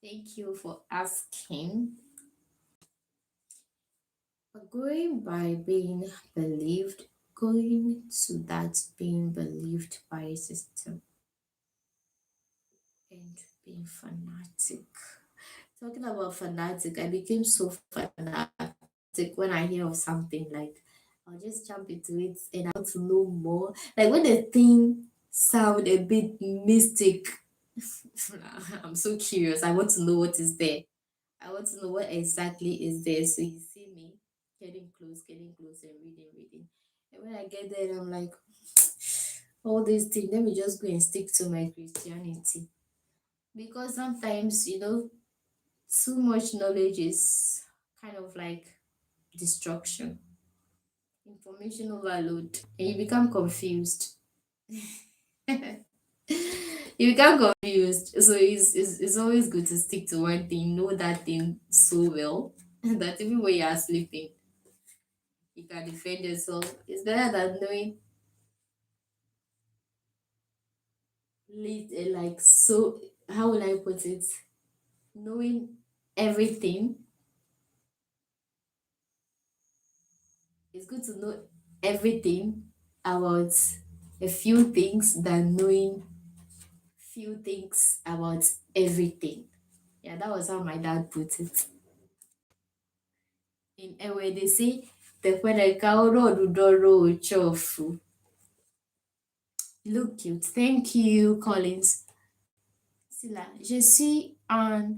Thank you for asking. But going by being believed, going to that being believed by a system and being fanatic. Talking about fanatic, I became so fanatic when I hear of something like I'll just jump into it and I want to know more. Like when the thing sound a bit mystic, I'm so curious. I want to know what is there. I want to know what exactly is there. So you see me getting close and reading. And when I get there, I'm like, all these things, let me just go and stick to my Christianity. Because sometimes, too much knowledge is kind of like destruction, information overload, and you become confused. You become confused. So it's always good to stick to one thing, know that thing so well that even when you are sleeping, you can defend yourself. It's better than knowing like so how will I put it? Knowing everything. It's good to know everything about a few things than knowing few things about everything. Yeah, that was how my dad put it. In a way, they say, the road chofu. Look cute. Thank you, Collins. Sila, je suis un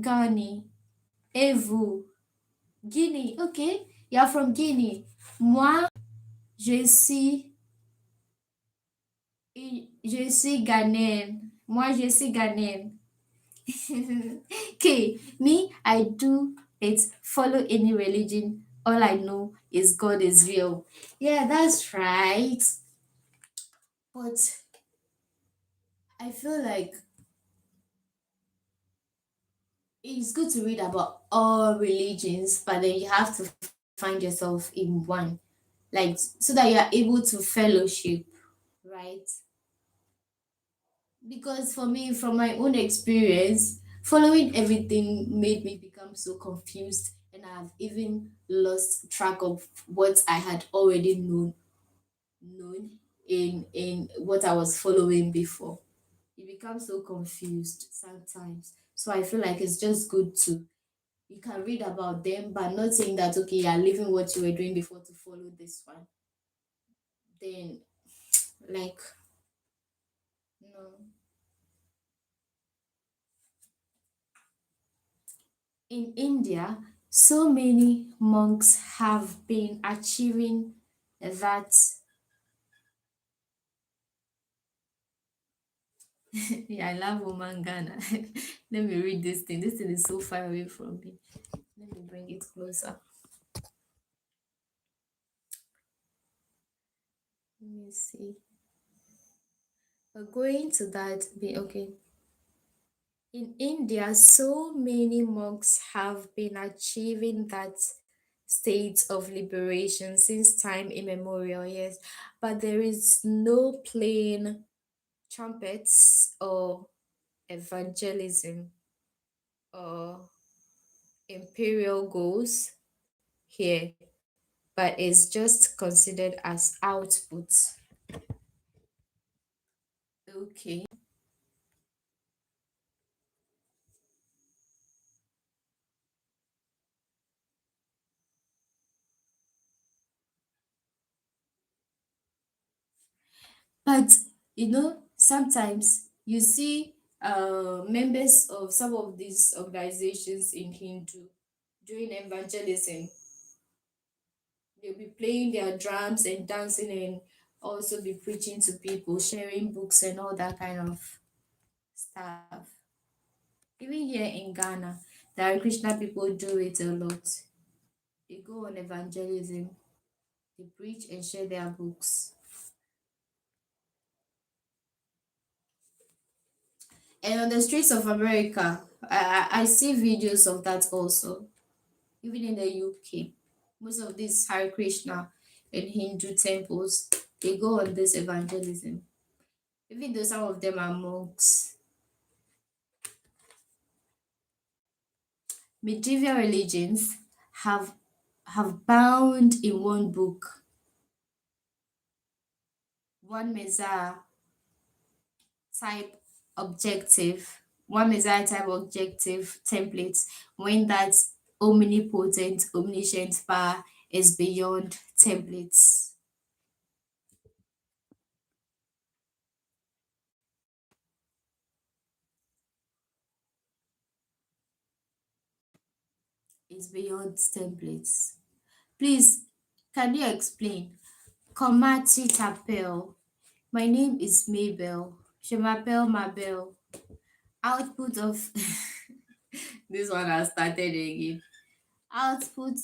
Ghani. Et vous? Guinea. Okay, you're from Guinea. Moi, je suis, je suis Ghanaian. Moi, je suis Ghanaian. Okay, me, I do it follow any religion. All I know is God is real. Yeah, that's right. But I feel like it's good to read about all religions, but then you have to find yourself in one, like so that you are able to fellowship, right? Because for me, from my own experience, following everything made me become so confused, and I've even lost track of what I had already known in what I was following before. You become so confused sometimes. So I feel like it's just good to you can read about them, but not saying that okay, you're leaving what you were doing before to follow this one. Then like no. In India, so many monks have been achieving that. Yeah, I love woman Ghana. Let me read this thing. This thing is so far away from me. Let me bring it closer. Let me see. But going to that, be okay. In India, so many monks have been achieving that state of liberation since time immemorial, yes. But there is no plain trumpets or evangelism or imperial goals here, but is just considered as output. Okay. But sometimes you see members of some of these organizations in Hindu doing evangelism. They'll be playing their drums and dancing and also be preaching to people, sharing books and all that kind of stuff. Even here in Ghana, the Hare Krishna people do it a lot. They go on evangelism, they preach and share their books. And on the streets of America, I see videos of that also. Even in the UK, most of these Hare Krishna and Hindu temples, they go on this evangelism. Even though some of them are monks. Medieval religions have bound in one book, one Messiah type objective, one Messiah type objective templates when that omnipotent, omniscient power is beyond templates. Is beyond templates. Please, can you explain? Komati Tapel. My name is Mabel. Je m'appelle Mabel. Output of this one has started again. Output.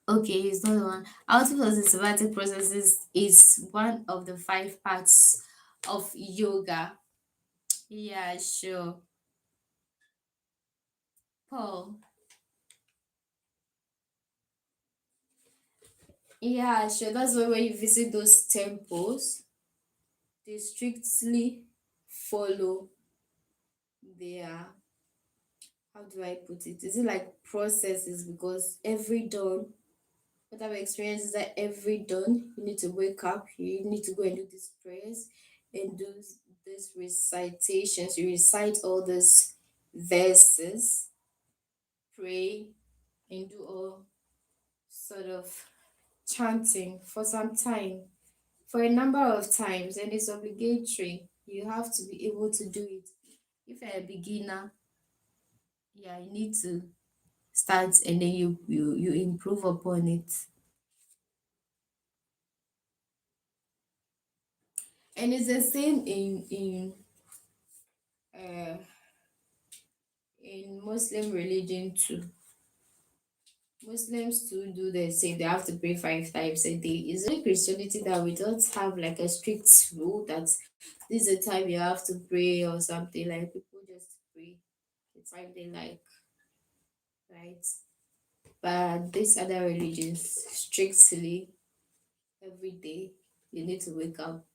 Okay, it's not the one. Output of the somatic processes is one of the five parts of yoga. Yeah, sure. Paul. Yeah, sure. That's why when you visit those temples, they strictly follow their, how do I put it? Is it like processes? Because every dawn, what I've experienced is that every dawn you need to wake up, you need to go and do these prayers and do these recitations. You recite all these verses, pray, and do all sort of chanting for some time, for a number of times, and it's obligatory. You have to be able to do it. If you're a beginner, yeah, you need to start and then you improve upon it. And it's the same uh in Muslim religion too. Muslims too do the same. They have to pray 5 times a day. It's only Christianity that we don't have like a strict rule that this is the time you have to pray or something. Like people just pray the time they like, right? But these other religions strictly every day you need to wake up,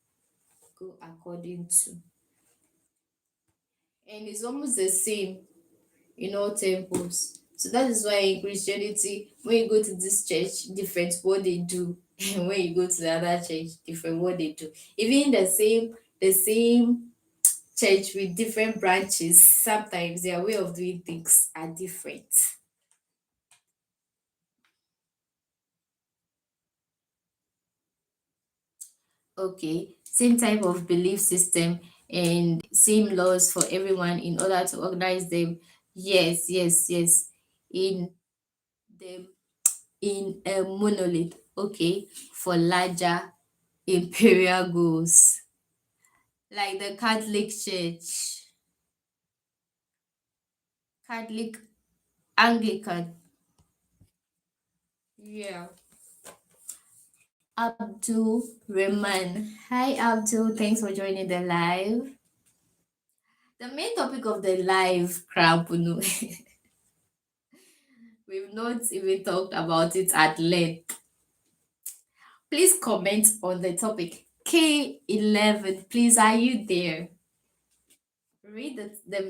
go according to. And it's almost the same in all temples. So that is why in Christianity, when you go to this church, different what they do, and when you go to the other church, different what they do. Even the same church with different branches, sometimes their way of doing things are different. Okay, same type of belief system and same laws for everyone in order to organize them. Yes, yes, yes. In the in a monolith, okay, for larger imperial goals, like the Catholic Church, Catholic, Anglican. Yeah. Abdul Rahman. Hi, Abdul. Thanks for joining the live. The main topic of the live, Krampunu, we've not even talked about it at length. Please comment on the topic. K11, please, are you there? Read the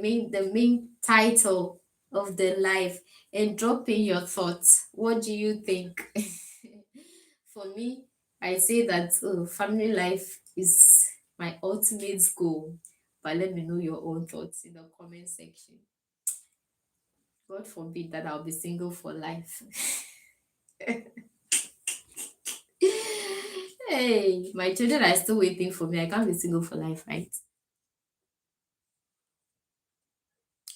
main title of the live and drop in your thoughts. What do you think? For me, I say that family life is my ultimate goal. But let me know your own thoughts in the comment section. God forbid that I'll be single for life. Hey, my children are still waiting for me. I can't be single for life, right?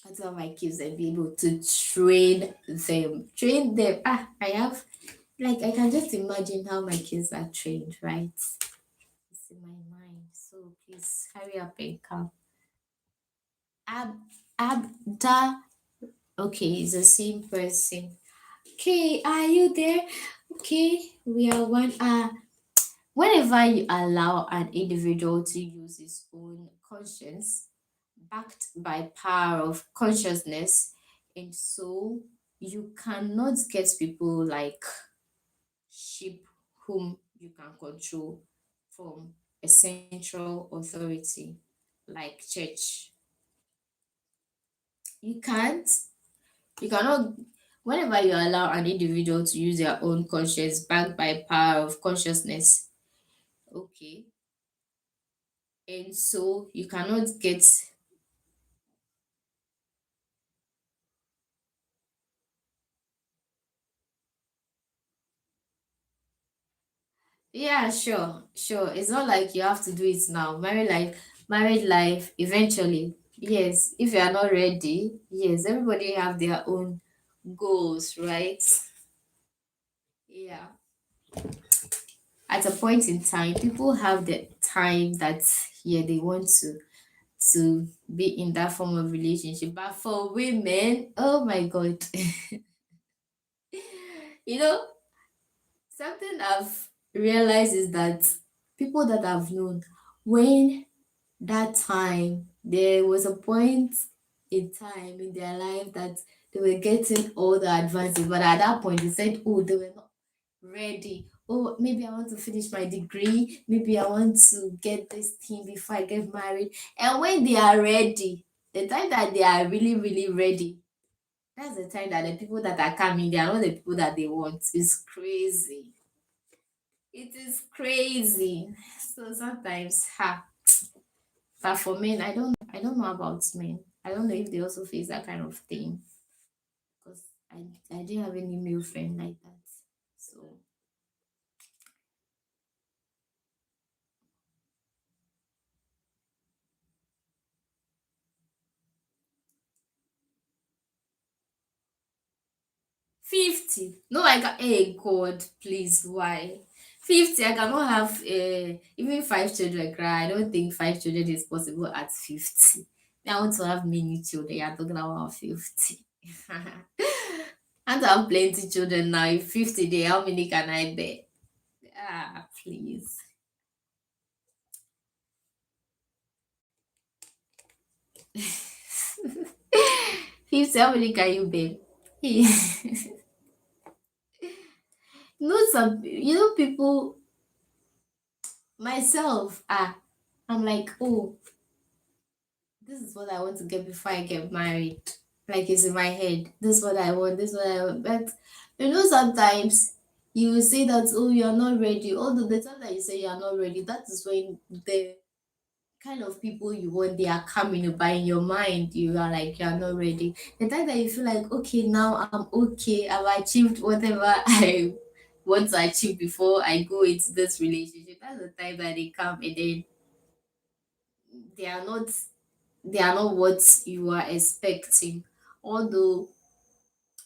I tell my kids and be able to train them. Train them. I have, like, I can just imagine how my kids are trained, right? It's in my mind. So please hurry up and come. Ab, Abda. Okay, it's the same person. Okay, are you there? Okay, we are one. Whenever you allow an individual to use his own conscience, backed by power of consciousness, and so you cannot get people like sheep whom you can control from a central authority like church. You can't. You cannot. Whenever you allow an individual to use their own conscience backed by power of consciousness, okay, and so you cannot get. Yeah, sure, sure. It's not like you have to do it now. Married life, eventually. Yes, if you are not ready, yes, everybody have their own goals, right? Yeah. At a point in time, people have the time that yeah they want to be in that form of relationship. But for women, oh my god, you know, something I've realized is that people that I've known when that time there was a point in time in their life that they were getting all the advances, but at that point they said, oh, they were not ready. Oh, maybe I want to finish my degree, maybe I want to get this thing before I get married. And when they are ready, the time that they are really really ready, that's the time that the people that are coming, they are not the people that they want. It's crazy. It is crazy. So sometimes, but for men, I don't know about men. I don't know if they also face that kind of thing because I didn't have any male friend like that. So 50. No, I got hey God, please, why? 50, I cannot have even five children cry. I don't think five children is possible at 50. I want to have many children. You're talking about 50. I want to have plenty children now. If 50 day, how many can I bear? Please. 50, how many can you bear? People, myself, I'm like, oh, this is what I want to get before I get married. Like it's in my head. This is what I want, this is what I want. But sometimes you will say that, oh, you're not ready. Although the time that you say you're not ready, that is when the kind of people you want they are coming, but in your mind you are like you're not ready. The time that you feel like, okay, now I'm okay, I've achieved whatever I want to achieve before I go into this relationship, that's the time that they come, and then they are not what you are expecting. Although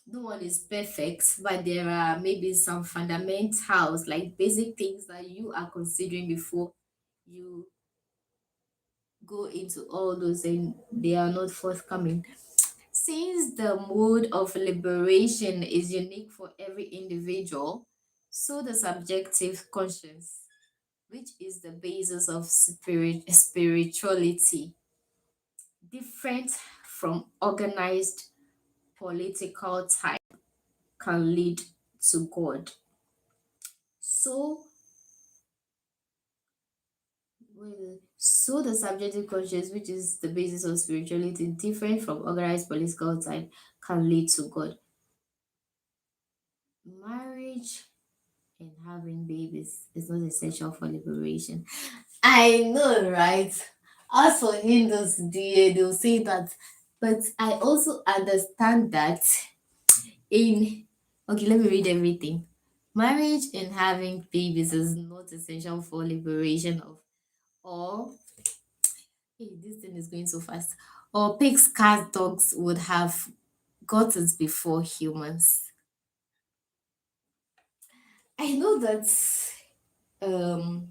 no one is perfect, but there are maybe some fundamentals, like basic things that you are considering before you go into all those, and they are not forthcoming. Since the mode of liberation is unique for every individual, so the subjective conscience, which is the basis of spirituality, different from organized political type, can lead to God. So, so the subjective conscience, which is the basis of spirituality, different from organized political type, can lead to God. Marriage and having babies is not essential for liberation. I know, right? As for Hindus, they'll say that, but I also understand that in okay, let me read everything. Marriage and having babies is not essential for liberation of, or hey, this thing is going so fast. Or pigs, cats, dogs would have got it before humans. I know that um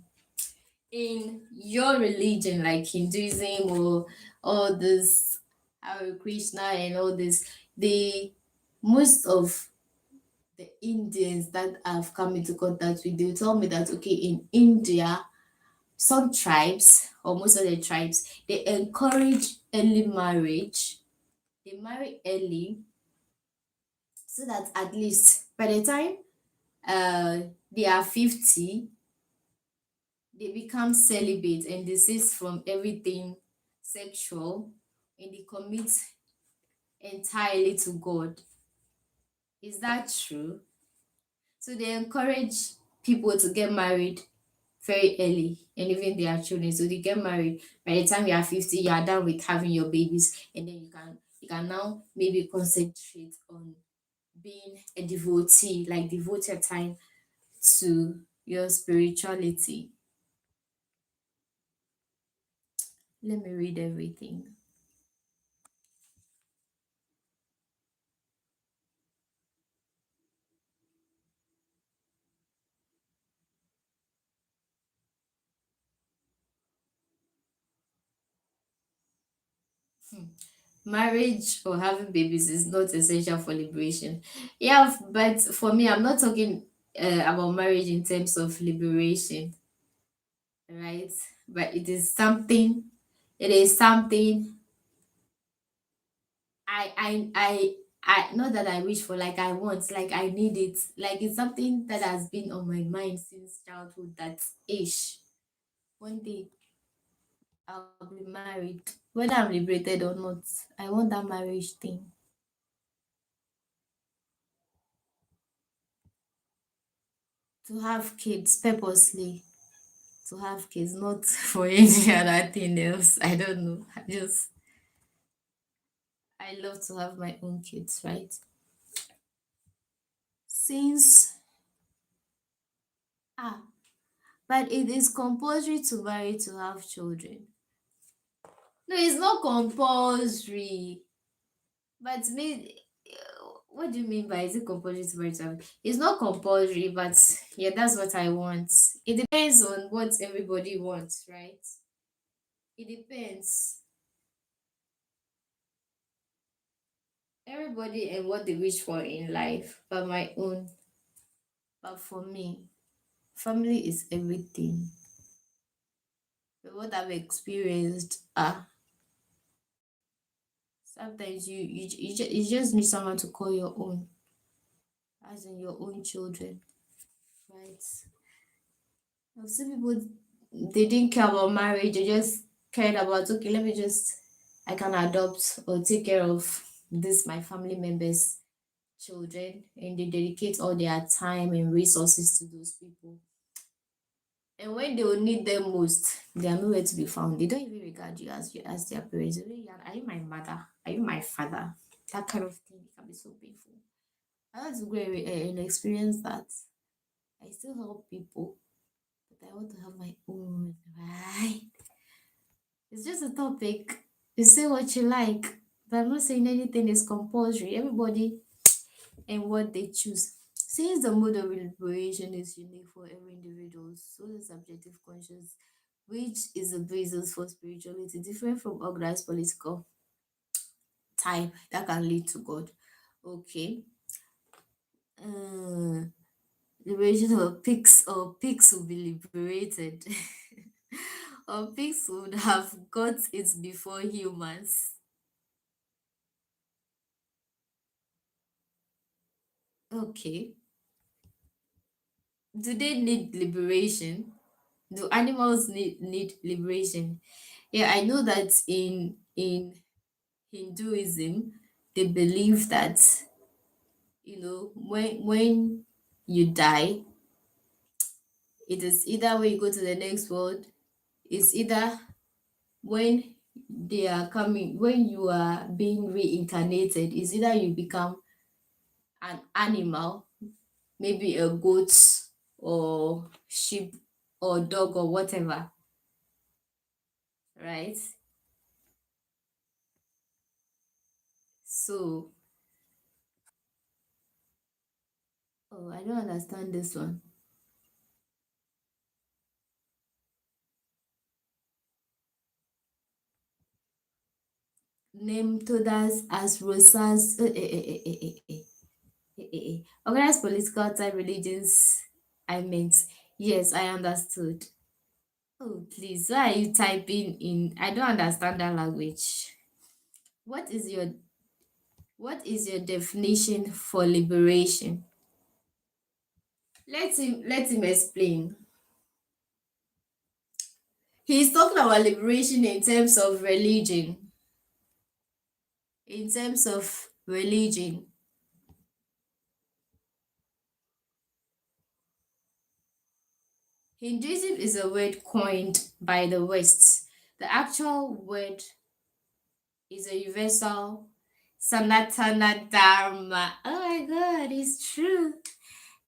in your religion, like Hinduism or all this Hare Krishna and all this, the most of the Indians that I've come into contact with, they tell me that okay, in India, some tribes or most of the tribes, they encourage early marriage. They marry early so that at least by the time they are 50, they become celibate and desist from everything sexual and they commit entirely to God. Is that true? So they encourage people to get married very early and even their children. So they get married. By the time you are 50, you are done with having your babies, and then you can now maybe concentrate on being a devotee, like devote your time to your spirituality. Let me read everything. Marriage or having babies is not essential for liberation. Yeah, but for me, I'm not talking about marriage in terms of liberation, right? But it is something I not that I wish for, like I want, like I need it. Like it's something that has been on my mind since childhood that ish. One day I'll be married. Whether I'm liberated or not, I want that marriage thing. To have kids purposely. To have kids, not for any other thing else. I don't know. I love to have my own kids, right? Since ah, but it is compulsory to marry to have children. No, it's not compulsory. But me, what do you mean by is it compulsory to marry to have? It's not compulsory, but yeah, that's what I want. It depends on what everybody wants, right? It depends. Everybody and what they wish for in life, but my own. But for me, family is everything. But what I've experienced, sometimes you just need someone to call your own, as in your own children, right? I've seen people they didn't care about marriage, they just cared about okay, let me just I can adopt or take care of this my family members' children, and they dedicate all their time and resources to those people. And when they will need them most, they are nowhere to be found. They don't even regard you as their parents. They really are you my mother? Are you my father? That kind of thing can be so painful. I want to go and experience that. I still help people, but I want to have my own, right? It's just a topic. You say what you like, but I'm not saying anything is compulsory. Everybody and what they choose. Since the mode of liberation is unique for every individual, so the subjective conscious, which is the basis for spirituality, different from organized political type that can lead to God. Okay. Uh, Liberation of pigs or pigs will be liberated. Or pigs would have got it before humans. Okay. Do they need liberation? Do animals need liberation? Yeah, I know that in Hinduism, they believe that when you die, it is either when you go to the next world, it's either when they are coming, when you are being reincarnated, it's either you become an animal maybe a goat or sheep or dog or whatever, right? So, oh, I don't understand this one. Name todas as rosas. Organized political type religions. I meant, yes, I understood. Oh, please, why are you typing in? I don't understand that language. What is your what is your definition for liberation? Let him explain. He's talking about liberation in terms of religion. In terms of religion. Hinduism is a word coined by the West. The actual word is a universal Sanatana Dharma. Oh my god, it's true.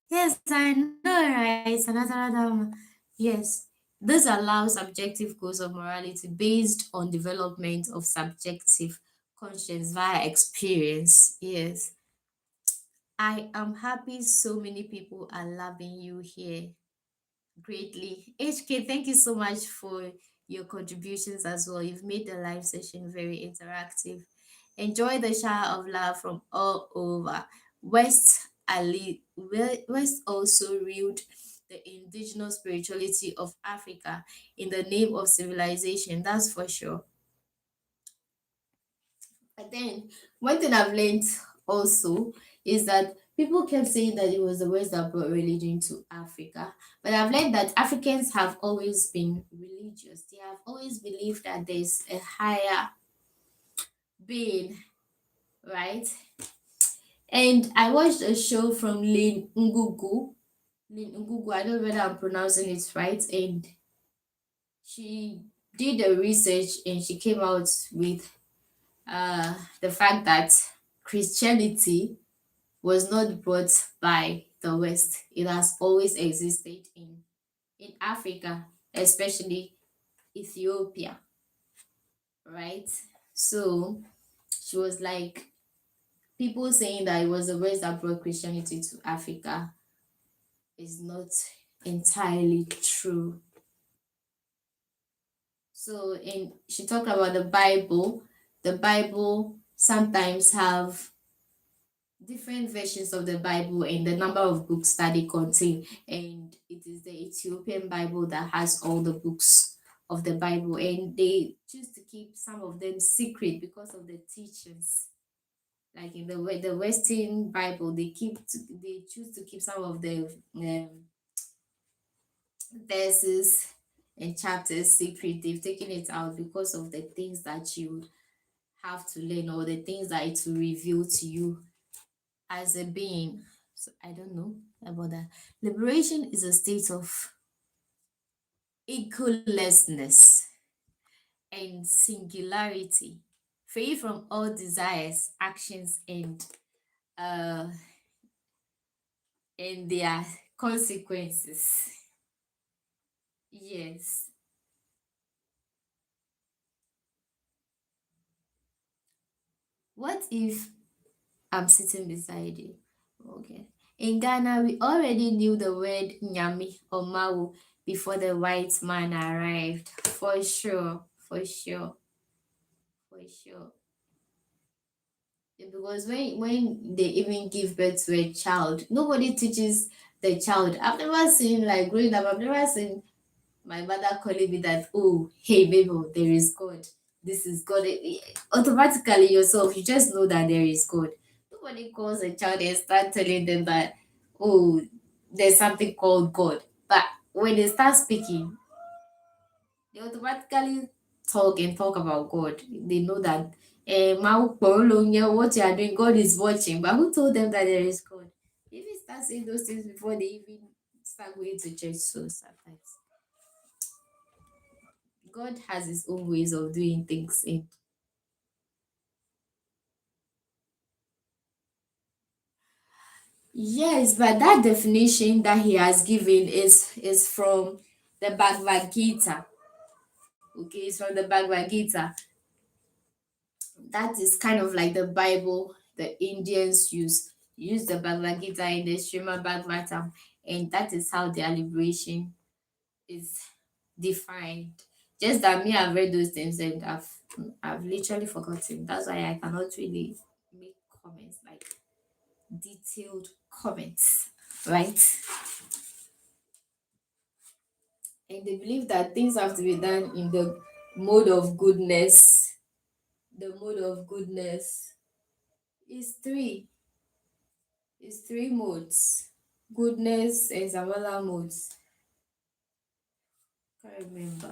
Yes, I know, right? Sanatana Dharma. Yes. This allows subjective goals of morality based on development of subjective conscience via experience. Yes. I am happy so many people are loving you here greatly. HK, thank you so much for your contributions as well. You've made the live session very interactive. Enjoy the shower of love from all over. West also reeled the indigenous spirituality of Africa in the name of civilization, that's for sure. But then, one thing I've learned also is that people kept saying that it was the West that brought religion to Africa. But I've learned that Africans have always been religious. They have always believed that there's a higher being, right? And I watched a show from Lin Ngugu. Lin Ngugu, I don't know whether I'm pronouncing it right. And she did a research and she came out with the fact that Christianity was not brought by the West. It has always existed in Africa, especially Ethiopia, right? So she was like, people saying that it was the West that brought Christianity to Africa is not entirely true. So, and she talked about the Bible. The Bible sometimes have different versions of the Bible and the number of books that they contain. And it is the Ethiopian Bible that has all the books of the Bible. And they choose to keep some of them secret because of the teachings. Like in the Western Bible, they choose to keep some of the verses and chapters secret. They've taken it out because of the things that you have to learn or the things that it will reveal to you as a being. So I don't know about that. Liberation is a state of equalessness and singularity, free from all desires, actions, uh and their consequences. Yes. What if I'm sitting beside you? Okay. In Ghana, we already knew the word nyami or mawu before the white man arrived. For sure. For sure. For sure. Yeah, because when they even give birth to a child, nobody teaches the child. I've never seen, like, growing up, I've never seen my mother calling me that, oh, hey baby, there is God. This is God. Automatically yourself, you just know that there is God. Nobody calls a child and start telling them that, oh, there's something called God. But when they start speaking, they automatically talk and talk about God. They know that what you are doing, God is watching. But who told them that there is God? If you start saying those things before they even start going to church, so sometimes God has his own ways of doing things. And Yes, but that definition that he has given is from the Bhagavad Gita. Okay, it's from the Bhagavad Gita. That is kind of like the Bible the Indians use the Bhagavad Gita in the Srimad Bhagavatam, and that is how their liberation is defined. Just that me, I've read those things and I've literally forgotten. That's why I cannot really make comments like detailed comments, right? And they believe that things have to be done in the mode of goodness. The mode of goodness is three. It's three modes. Goodness and some other modes. Can't remember.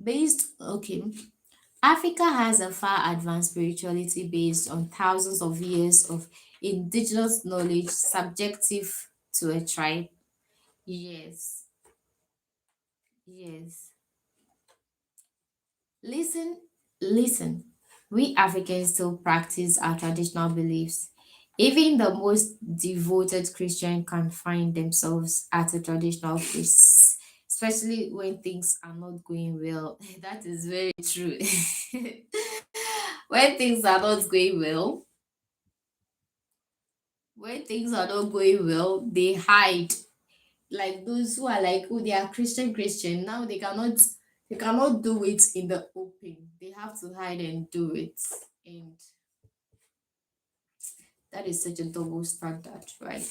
Based, okay. Africa has a far advanced spirituality based on thousands of years of indigenous knowledge subjective to a tribe. Yes, yes. Listen, listen. We Africans still practice our traditional beliefs. Even the most devoted Christian can find themselves at a traditional priest, especially when things are not going well. That is very true. When things are not going well, when things are not going well, they hide. Like those who are like, oh, they are Christian. Now they cannot do it in the open. They have to hide and do it. And that is such a double standard, right?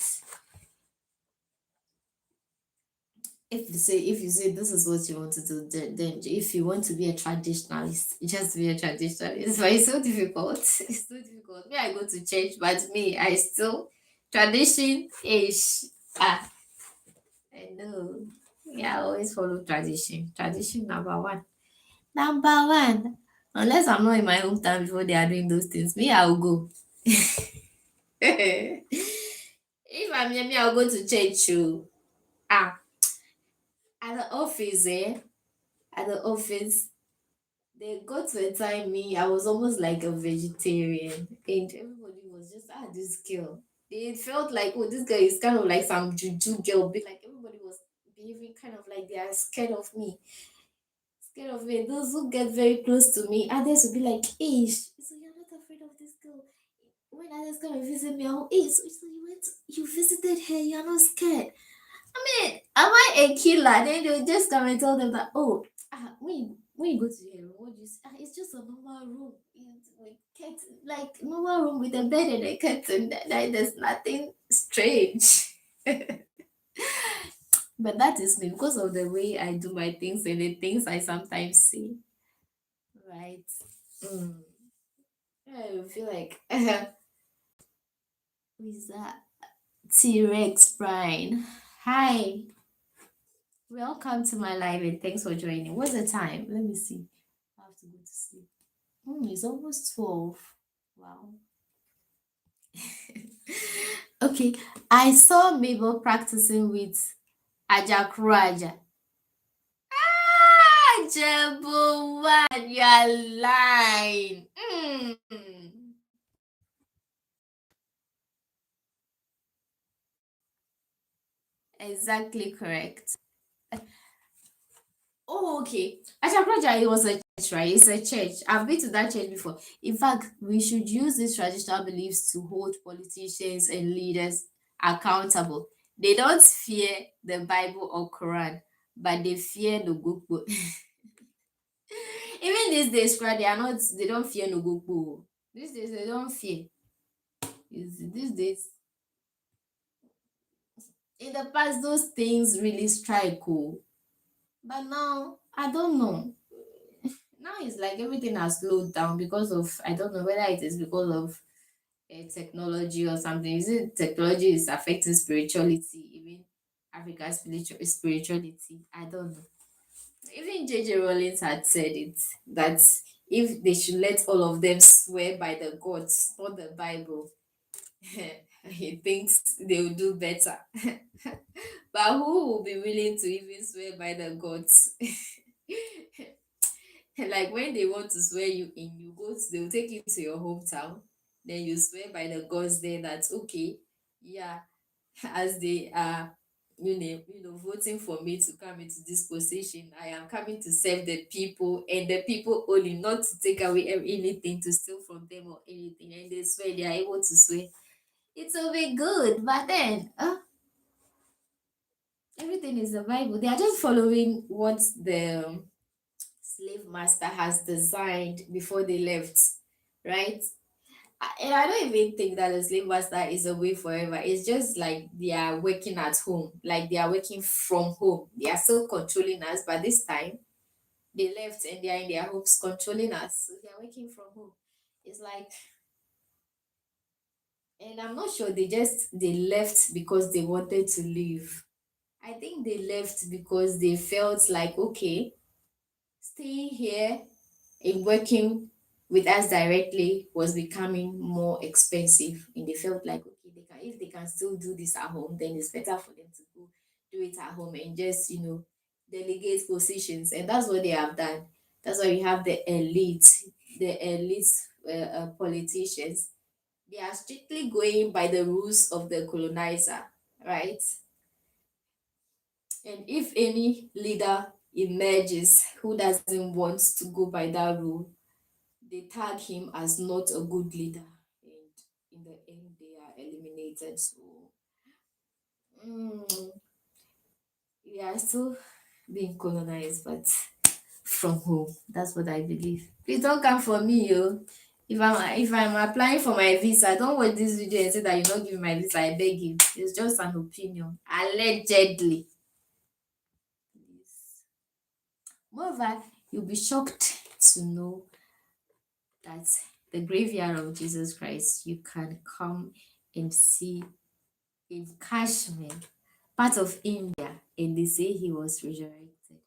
If you say this is what you want to do, then if you want to be a traditionalist, just be a traditionalist. But it's so difficult. It's so difficult. Me, I go to church, but me, I still tradition ish. Ah, I know. Yeah, I always follow tradition. Tradition number one. Number one. Unless I'm not in my hometown before they are doing those things, me, I'll go. If I'm near me, I'll go to church. Oh. Ah, at the office, at the office, they got to a time me, I was almost like a vegetarian, and everybody was just, this girl. It felt like, oh, this girl is kind of like some juju girl, but like everybody was behaving kind of like they are scared of me. Scared of me. Those who get very close to me, others will be like, Ish, so you're not afraid of this girl. When others come and visit me, I'll, so you visited her, you're not scared. I mean, am I a killer? Then they'll just come and tell them that, oh, when you go to your room, what do you say? It's just a normal room. With curtain, like normal room with a bed and a curtain. There's nothing strange. But that is me because of the way I do my things and the things I sometimes say. Right. Mm. I feel like who is that? T-Rex Brian. Hi. Welcome to my live and thanks for joining. What's the time? Let me see. I have to go to sleep. It's almost 12. Wow. Okay. I saw Mabel practicing with Ajakuraja. Jebu1, you're lying. Exactly correct. Oh, okay. Achakraja, it was a church, right? It's a church. I've been to that church before. In fact, we should use these traditional beliefs to hold politicians and leaders accountable. They don't fear the Bible or Quran, but they fear Nogokbo. Even these days, right, they don't fear Nogokbo. These days, they don't fear. These days, in the past, those things really strike, oh. But now, I don't know. Now it's like everything has slowed down because of, I don't know whether it is because of technology or something. Is it technology is affecting spirituality, even Africa's spirituality? I don't know. Even JJ Rollins had said it that if they should let all of them swear by the gods, not the Bible, he thinks they will do better. But who will be willing to even swear by the gods? Like when they want to swear you in, they'll take you to your hometown. Then you swear by the gods there that okay, yeah, as they are, voting for me to come into this position, I am coming to serve the people and the people only, not to take away anything, to steal from them or anything. And they swear, they are able to swear. It will be good, but then everything is the Bible. They are just following what the slave master has designed before they left, right? And I don't even think that the slave master is away forever. It's just like they are working at home, like they are working from home. They are still controlling us, but this time they left and they are in their homes controlling us. So they are working from home. It's like, and I'm not sure they left because they wanted to leave. I think they left because they felt like, okay, staying here and working with us directly was becoming more expensive, and they felt like, okay, they can, if they can still do this at home, then it's better for them to go do it at home and just delegate positions. And that's what they have done. That's why we have the elite politicians. They are strictly going by the rules of the colonizer, right? And if any leader emerges who doesn't want to go by that rule, they tag him as not a good leader, and in the end they are eliminated. So mm, we are still being colonized, but from home. That's what I believe. Please don't come for me, yo. If I'm applying for my visa, don't watch this video and say that you're not giving my visa. I beg you. It's just an opinion, allegedly. Please. Moreover, you'll be shocked to know that the graveyard of Jesus Christ, you can come and see in Kashmir, part of India, and they say he was resurrected.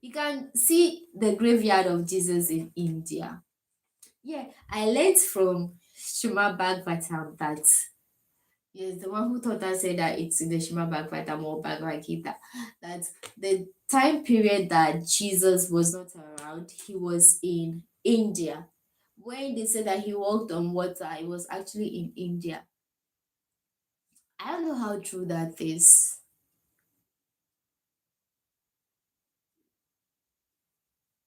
You can see the graveyard of Jesus in India. Yeah, I learned from Shuma Bhagavatam that, yes, the one who taught us said that it's in the Shima Bhagavatam or Bhagavad Gita, that the time period that Jesus was not around, he was in India. When they said that he walked on water, it was actually in India. I don't know how true that is.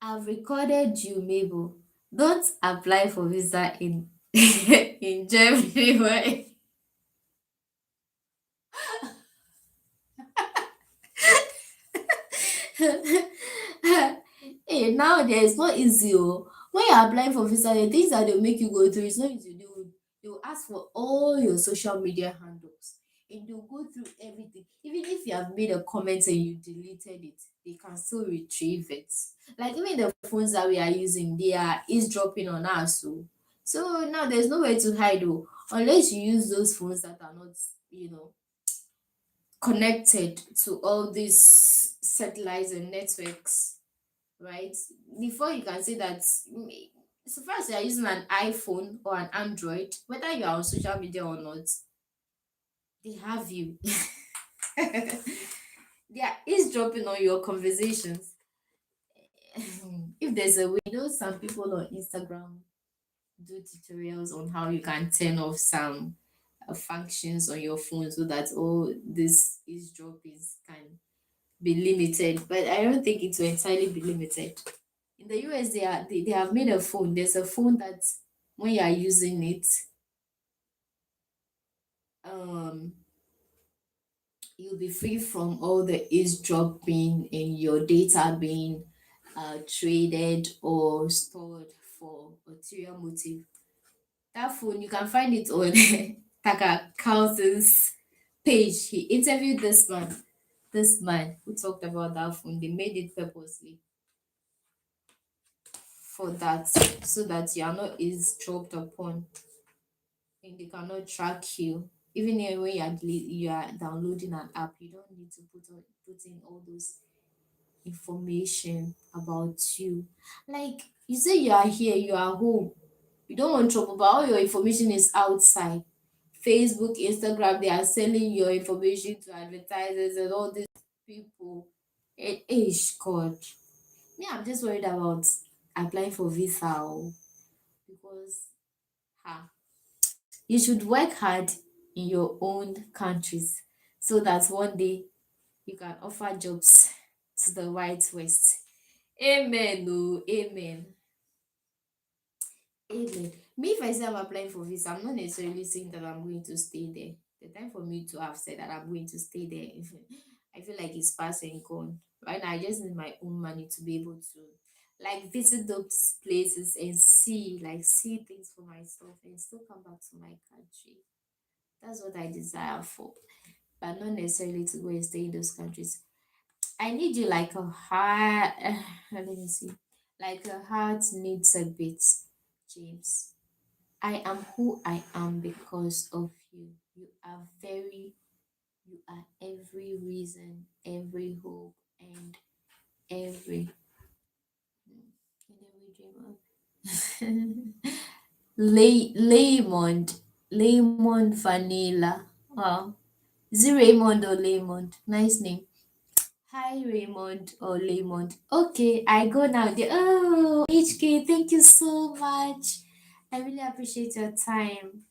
I've recorded you, Mabel. Don't apply for visa in in Germany. Why? Hey, nowadays it's not easy. Oh. When you're applying for visa, the things that they'll make you go through, it's not easy. They will ask for all your social media handles, and they'll go through everything. Even if you have made a comment and you deleted it, they can still retrieve it. Like even the phones that we are using, they are eavesdropping on us. So now there's nowhere to hide, oh, unless you use those phones that are not, you know, connected to all these satellites and networks, right? Before you can say that, so far as you're using an iPhone or an Android, whether you are on social media or not, they have you. They are eavesdropping on your conversations. If there's a way, some people on Instagram do tutorials on how you can turn off some functions on your phone so that all this eavesdropping can be limited, but I don't think it will entirely be limited. In the US, they have made a phone. There's a phone that when you are using it, um, you'll be free from all the eavesdropping and your data being traded or stored for ulterior motive. That phone, you can find it on Tucker Carlson's page. He interviewed this man who talked about that phone. They made it purposely for that, so that you are not eavesdropped upon and they cannot track you. Even when you are downloading an app, you don't need to put in all those information about you. Like you say, you are here, you are home, you don't want trouble, but all your information is outside. Facebook, Instagram, they are selling your information to advertisers and all these people. God, me, I'm just worried about applying for visa, because ha, You should work hard in your own countries so that one day you can offer jobs to the white west. Amen. Oh, amen. Amen. Me, if I say I'm applying for visa, I'm not necessarily saying that I'm going to stay there. The time for me to have said that I'm going to stay there, I feel like it's past and gone. Right now, I just need my own money to be able to like visit those places and see things for myself and still come back to my country. That's what I desire for, but not necessarily to go and stay in those countries. I need you like a heart. Let me see. Like a heart needs a beat, James. I am who I am because of you. You are every reason, every hope, and every, and every dream of. Lemon Vanilla. Wow. Is it Raymond or Lemon? Nice name. Hi, Raymond or Lemon. Okay, I go now. Oh, HK, thank you so much. I really appreciate your time.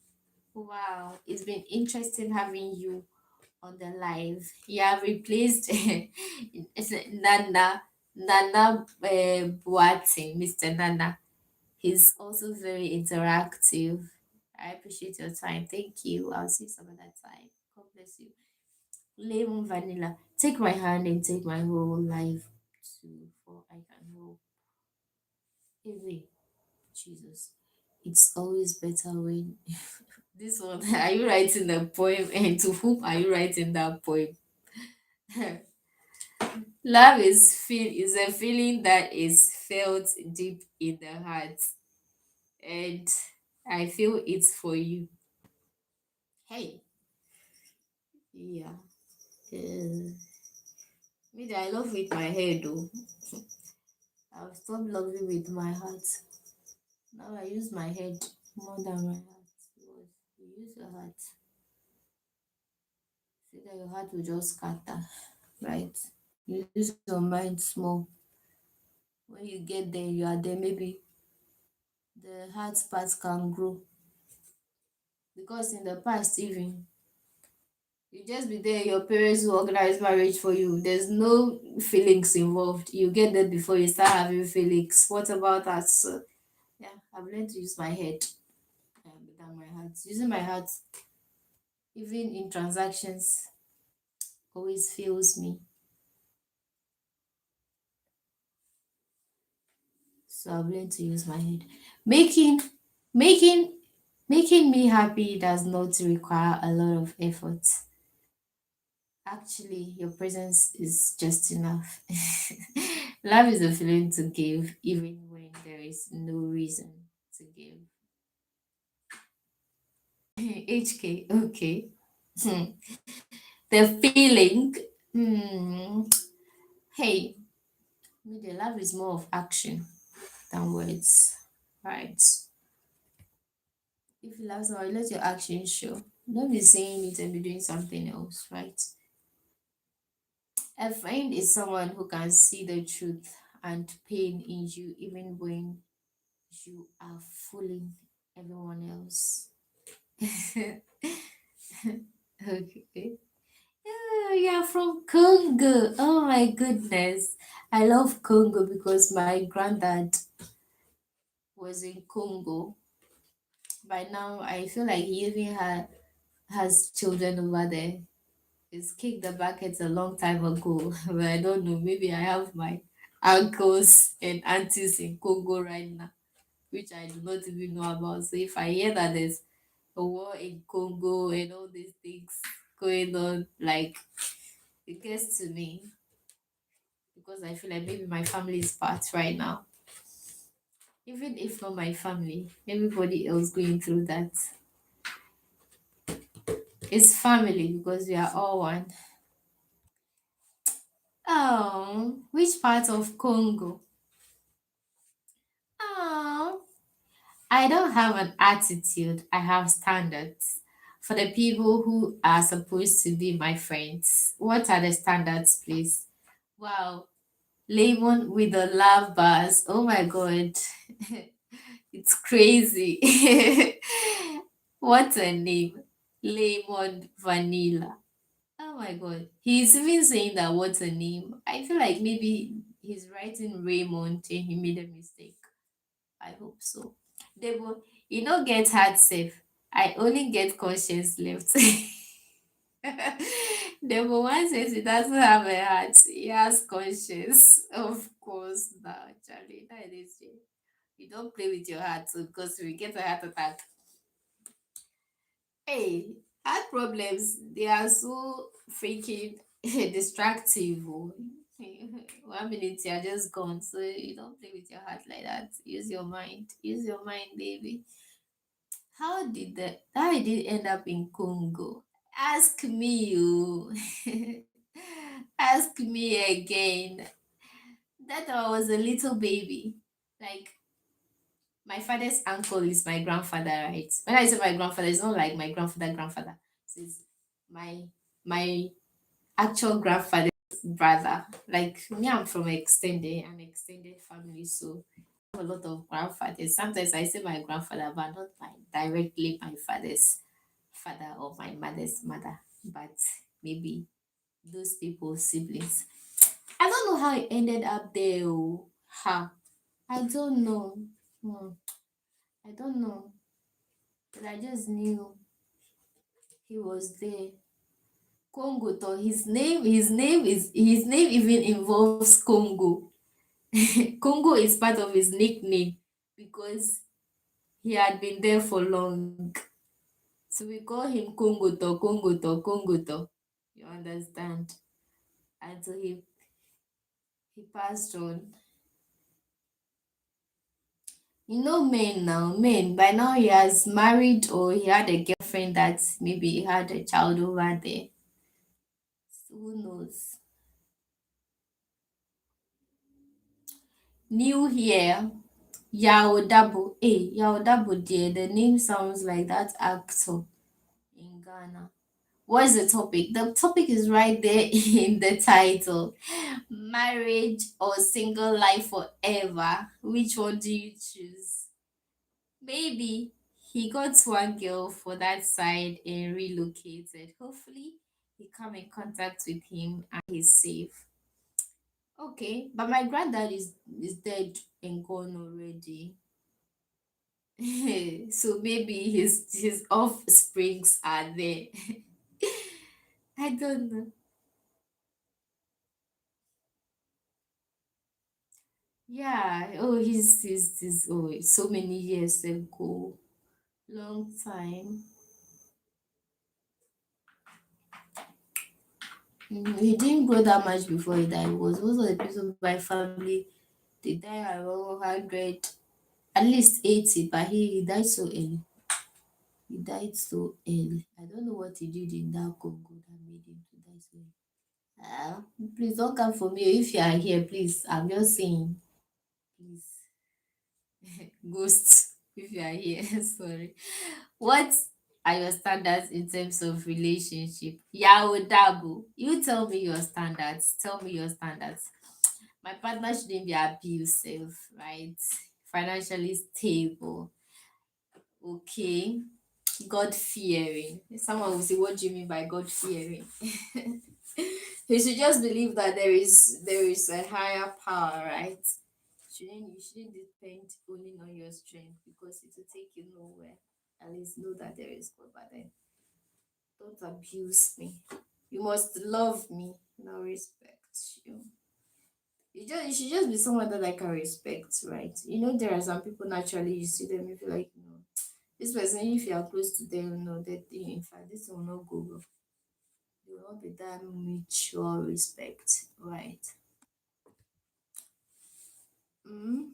Wow, it's been interesting having you on the live. You have replaced Nana Boateng, Mr. Nana. He's also very interactive. I appreciate your time. Thank you. I'll see you some other time. God bless you. Lemon vanilla. Take my hand and take my whole life too, for I can hope. Anyway, Jesus. It's always better when this one. Are you writing a poem? And to whom are you writing that poem? Love is a feeling that is felt deep in the heart, and I feel it's for you. Hey, yeah. Uh, maybe I love with my head though. I've stopped loving with my heart. Now I use my head more than my heart. Lord, you use your heart. See that your heart will just scatter, right? You use your mind small. When you get there, you are there. Maybe the heart part can grow because in the past, even you just be there. Your parents will organize marriage for you. There's no feelings involved. You get there before you start having feelings. What about that? So, yeah, I've learned to use my head than my heart. Using my heart, even in transactions, always fails me. So I've learned to use my head. Making making making me happy does not require a lot of effort. Actually, your presence is just enough. Love is a feeling to give even when there is no reason to give. HK, okay. Hmm. The feeling. Hmm. Hey, the love is more of action than words. Right. If you love someone, let your actions show. Don't be saying it and be doing something else, right? A friend is someone who can see the truth and pain in you even when you are fooling everyone else. Okay. Yeah, from Congo. Oh my goodness. I love Congo because my granddad was in Congo. By now, I feel like he even has children over there. He's kicked the bucket a long time ago, but I don't know. Maybe I have my uncles and aunties in Congo right now, which I do not even know about. So if I hear that there's a war in Congo and all these things going on, like it gets to me because I feel like maybe my family is part right now. Even if not my family, everybody else going through that. It's family because we are all one. Oh, which part of Congo? Oh, I don't have an attitude, I have standards. For the people who are supposed to be my friends, what are the standards, please? Wow, lemon with the love bars. Oh my god, it's crazy. What a name. Lemon Vanilla. Oh my god. He's even saying that what's a name. I feel like maybe he's writing Raymond and he made a mistake. I hope so. They will, get heart safe. I only get conscience left. Devil one says he doesn't have a heart. He has conscience. Of course, now, Charlie. That is it. You don't play with your heart too, because if you get a heart attack, hey, heart problems, they are so freaking destructive. Oh. 1 minute you're just gone. So you don't play with your heart like that. Use your mind. Use your mind, baby. How did it end up in Congo? Ask me, you. Ask me again. That I was a little baby. Like, my father's uncle is my grandfather, right? When I say my grandfather, it's not like my grandfather. It's my my actual grandfather's brother. Like me, I'm from an extended family, so I have a lot of grandfathers. Sometimes I say my grandfather, but not directly my father's father or my mother's mother, but maybe those people's siblings. I don't know how it ended up there. Oh. Ha. I don't know. Hmm. I don't know. But I just knew he was there. Congo though, his name even involves Congo. Congo is part of his nickname because he had been there for long. So we call him Congo to. You understand? Until he passed on. Men now, men. By now he has married or he had a girlfriend that maybe he had a child over there. So who knows? New here, Yao Dabo. Hey, Yao Dabo dear, the name sounds like that actor in Ghana. What is the topic? The topic is right there in the title. Marriage or single life forever. Which one do you choose? Maybe he got one girl for that side and relocated. Hopefully, he come in contact with him and he's safe. Okay, but my granddad is dead and gone already. So maybe his offsprings are there. I don't know. Yeah. Oh, he's oh, it's so many years ago. Long time. He didn't grow that much before he died. It was most of the people in my family, they die around 100, at least 80, but he died so early. He died so early. I don't know what he did in that Congo that made him to die so early. Ah, please don't come for me. If you are here, please. I'm just saying, please. Ghosts, if you are here, sorry. What are your standards in terms of relationship? Yao Dabo, you tell me your standards. Tell me your standards. My partner shouldn't be abusive, right? Financially stable, okay? God fearing. Someone will say, "What do you mean by God fearing?" You should just believe that there is a higher power, right? You shouldn't depend only on your strength because it will take you nowhere. At least know that there is God, but then don't abuse me. You must love me, not respect you. You should just be someone that I can respect, right? There are some people naturally you see them, you feel like, this person, if you are close to them, that thing, in fact, this will not go well. There will not be that mutual respect, right? Mm.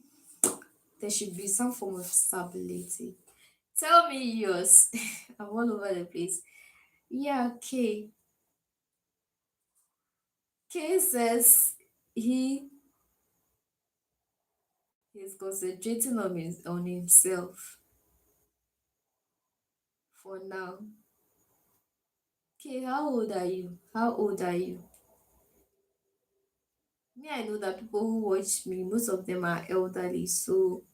There should be some form of stability. Tell me yours. I'm all over the place. Yeah, K says he is concentrating on himself for now. K, how old are you? How old are you? Me, I know that people who watch me, most of them are elderly, so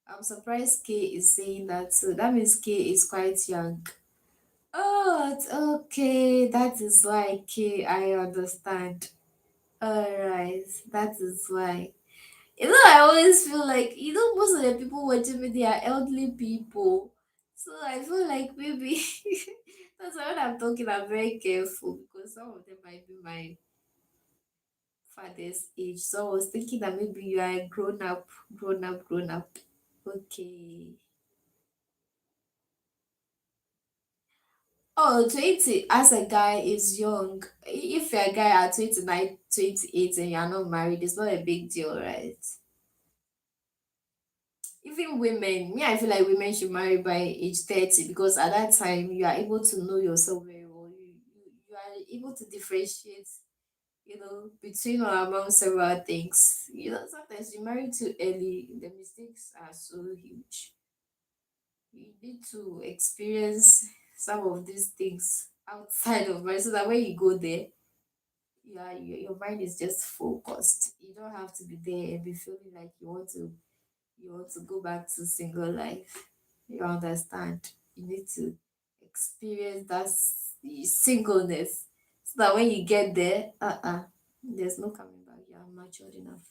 I'm surprised K is saying that. So that means K is quite young. Oh, it's okay. That is why K. I understand. Alright, that is why. I always feel like most of the people watching me, they are elderly people. So I feel like maybe that's why when I'm talking, I'm very careful because some of them might be my father's age. So I was thinking that maybe you are a grown up, grown up, grown up. Okay. Oh, 20 as a guy is young. If you're a guy at 29, 28 and you're not married, it's not a big deal, right? Even women, me, I feel like women should marry by age 30 because at that time you are able to know yourself very well. You are able to differentiate, between or among several things. Sometimes you marry too early, the mistakes are so huge. You need to experience some of these things outside of marriage so that when you go there, your mind is just focused. You don't have to be there and be feeling like you want to go back to single life. You understand? You need to experience that singleness so that when you get there, there's no coming back. You are matured enough.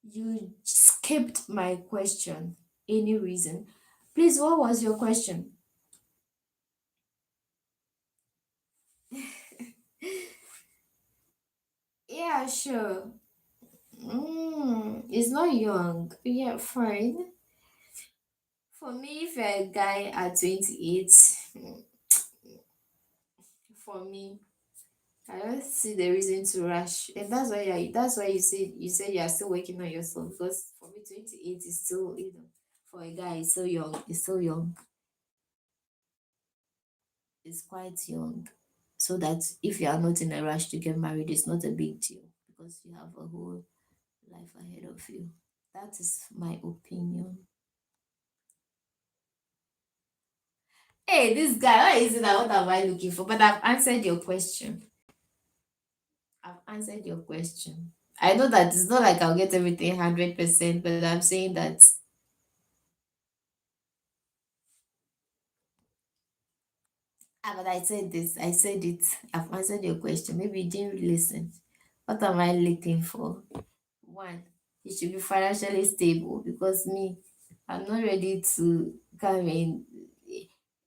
You skipped my question. Any reason? Please, what was your question? Yeah, sure. It's not young. Yeah, fine. For me, if you're a guy at 28, for me, I don't see the reason to rush. And that's why you said you are still working on yourself because for me 28 is still, for a guy it's so young. It's so young. It's quite young. So that if you are not in a rush to get married, it's not a big deal because you have a whole life ahead of you. That is my opinion. Hey, this guy, why is it that what am I looking for? But I've answered your question. I've answered your question. I know that it's not like I'll get everything 100%, but I'm saying that. But I said this. I said it. I've answered your question. Maybe you didn't listen. What am I looking for? One, you should be financially stable because me, I'm not ready to come in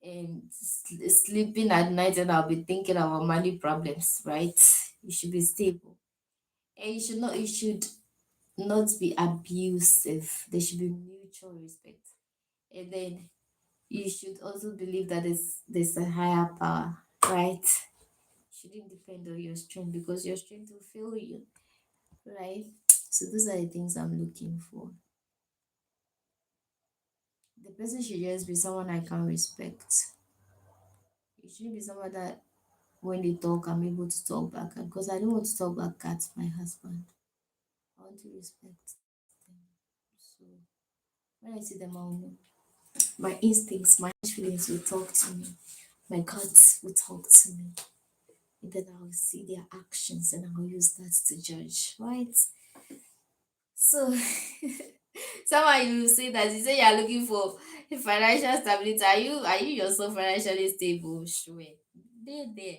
and sleeping at night and I'll be thinking about money problems, right? You should be stable. And you should not be abusive. There should be mutual respect. And then you should also believe that there's a higher power, right? Shouldn't depend on your strength because your strength will fail you, right? So those are the things I'm looking for. The person should just be someone I can respect. It shouldn't be someone that when they talk, I'm able to talk back at because I don't want to talk back at my husband. I want to respect them. So when I see them, I'll know. My instincts, my feelings will talk to me. My guts will talk to me. And then I'll see their actions and I'll use that to judge, right? So someone you say that you say you are looking for financial stability. Are you yourself financially stable? Sure. There.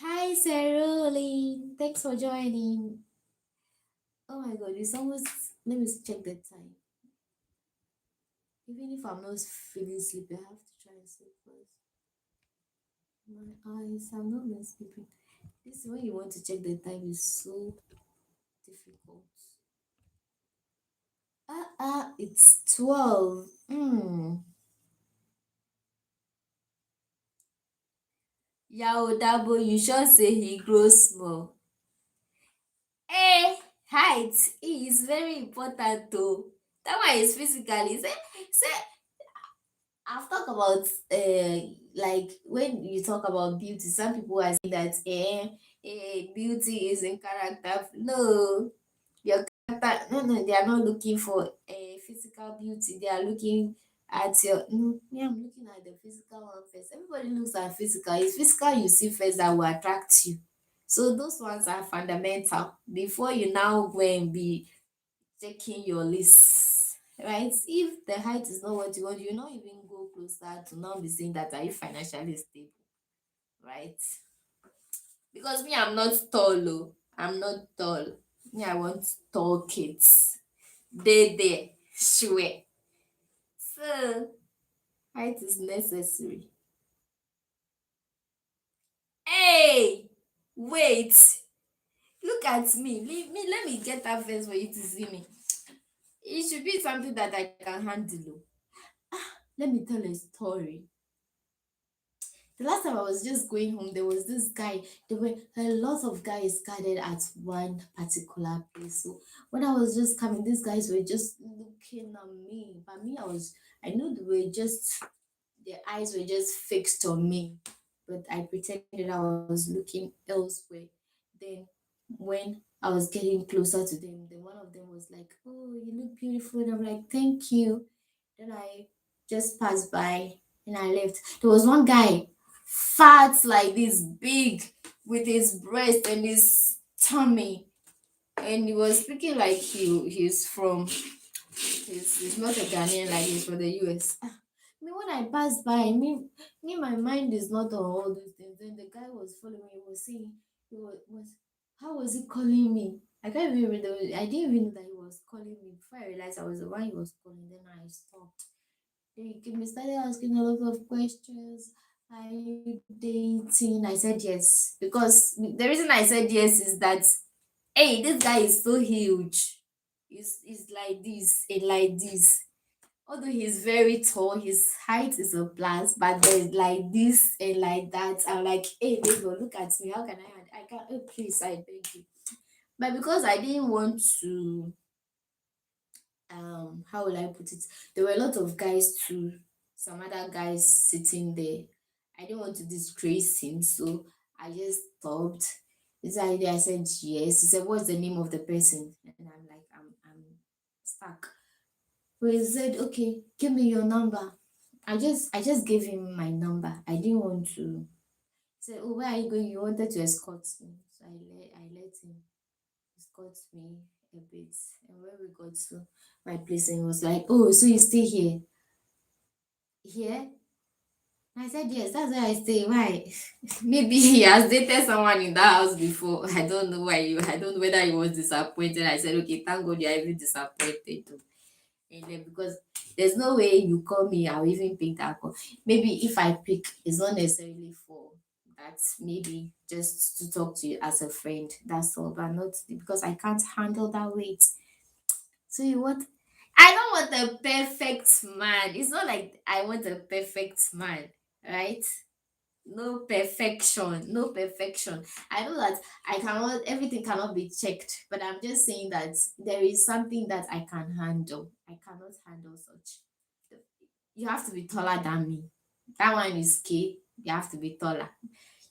Hi Cerulean. Thanks for joining. Oh my god, it's almost let me check the time. Even if I'm not feeling sleepy, I have to try and sleep first. My eyes, I'm not been sleeping. This when you want to check the time is so difficult. It's 12. Yao Dabo, you sure say he grows small. Eh, height is very important though. That one is physically. Say I've talked about like when you talk about beauty, some people are saying that beauty is in character. No, your character. No, they are not looking for physical beauty. They are looking at your. No, me, I'm looking at the physical one first. Everybody looks at physical. It's physical you see first that will attract you. So those ones are fundamental. Before you now go and be checking your list, right? If the height is not what you want, you not even go closer to not be saying that are you financially stable, right? Because me, I'm not tall, oh. I'm not tall. Me, I want tall kids. They there, sure. So height is necessary. Hey, wait. Look at me. Let me get that face for you to see me. It should be something that I can handle, oh. Let me tell a story. The last time I was just going home, there was this guy. There were a lot of guys gathered at one particular place. So when I was just coming, these guys were just looking at me. But me, I know they were just, their eyes were just fixed on me. But I pretended I was looking elsewhere. Then when I was getting closer to them, then one of them was like, "Oh, you look beautiful." And I'm like, "Thank you." Then I just passed by and I left. There was one guy, fat like this, big, with his breast and his tummy, and he was speaking like he's from, he's not a Ghanaian, like he's from the US. Me, when I passed by, my mind is not on all those things. Then the guy was following me, he was saying, he was how was he calling me? I can't even remember. I didn't even know that he was calling me. Before I realized I was the one he was calling, then I stopped. He started asking a lot of questions. Are you dating? I said yes. Because the reason I said yes is that, hey, this guy is so huge. He's like this and like this. Although he's very tall, his height is a plus, but there's like this and like that. I'm like, hey, neighbor, look at me. How can I can't, oh, please, I beg you. But because I didn't want to, how will I put it? There were a lot of guys too, some other guys sitting there. I didn't want to disgrace him, so I just stopped. This idea, I said yes. He said, "What's the name of the person?" And I'm like, I'm stuck. But he said, "Okay, give me your number." I just gave him my number. I didn't want to. He said, "Oh, where are you going?" You wanted to escort me, so I let him escort me a bit. And when we got to my place, and he was like, "Oh, so you stay here?" Here? I said, "Yes, that's where I stay." Why? Maybe he has dated someone in that house before. I don't know why I don't know whether he was disappointed. I said, "Okay, thank God you're even disappointed too." And then because there's no way you call me, I'll even pick that call. Maybe if I pick, it's not necessarily for that, maybe just to talk to you as a friend. That's all, but not because I can't handle that weight. So you want, I don't want a perfect man. It's not like I want a perfect man, right? No perfection, no perfection. I know that I cannot, everything cannot be checked, but I'm just saying that there is something that I can handle. I cannot handle such. You have to be taller than me. That one is key. You have to be taller.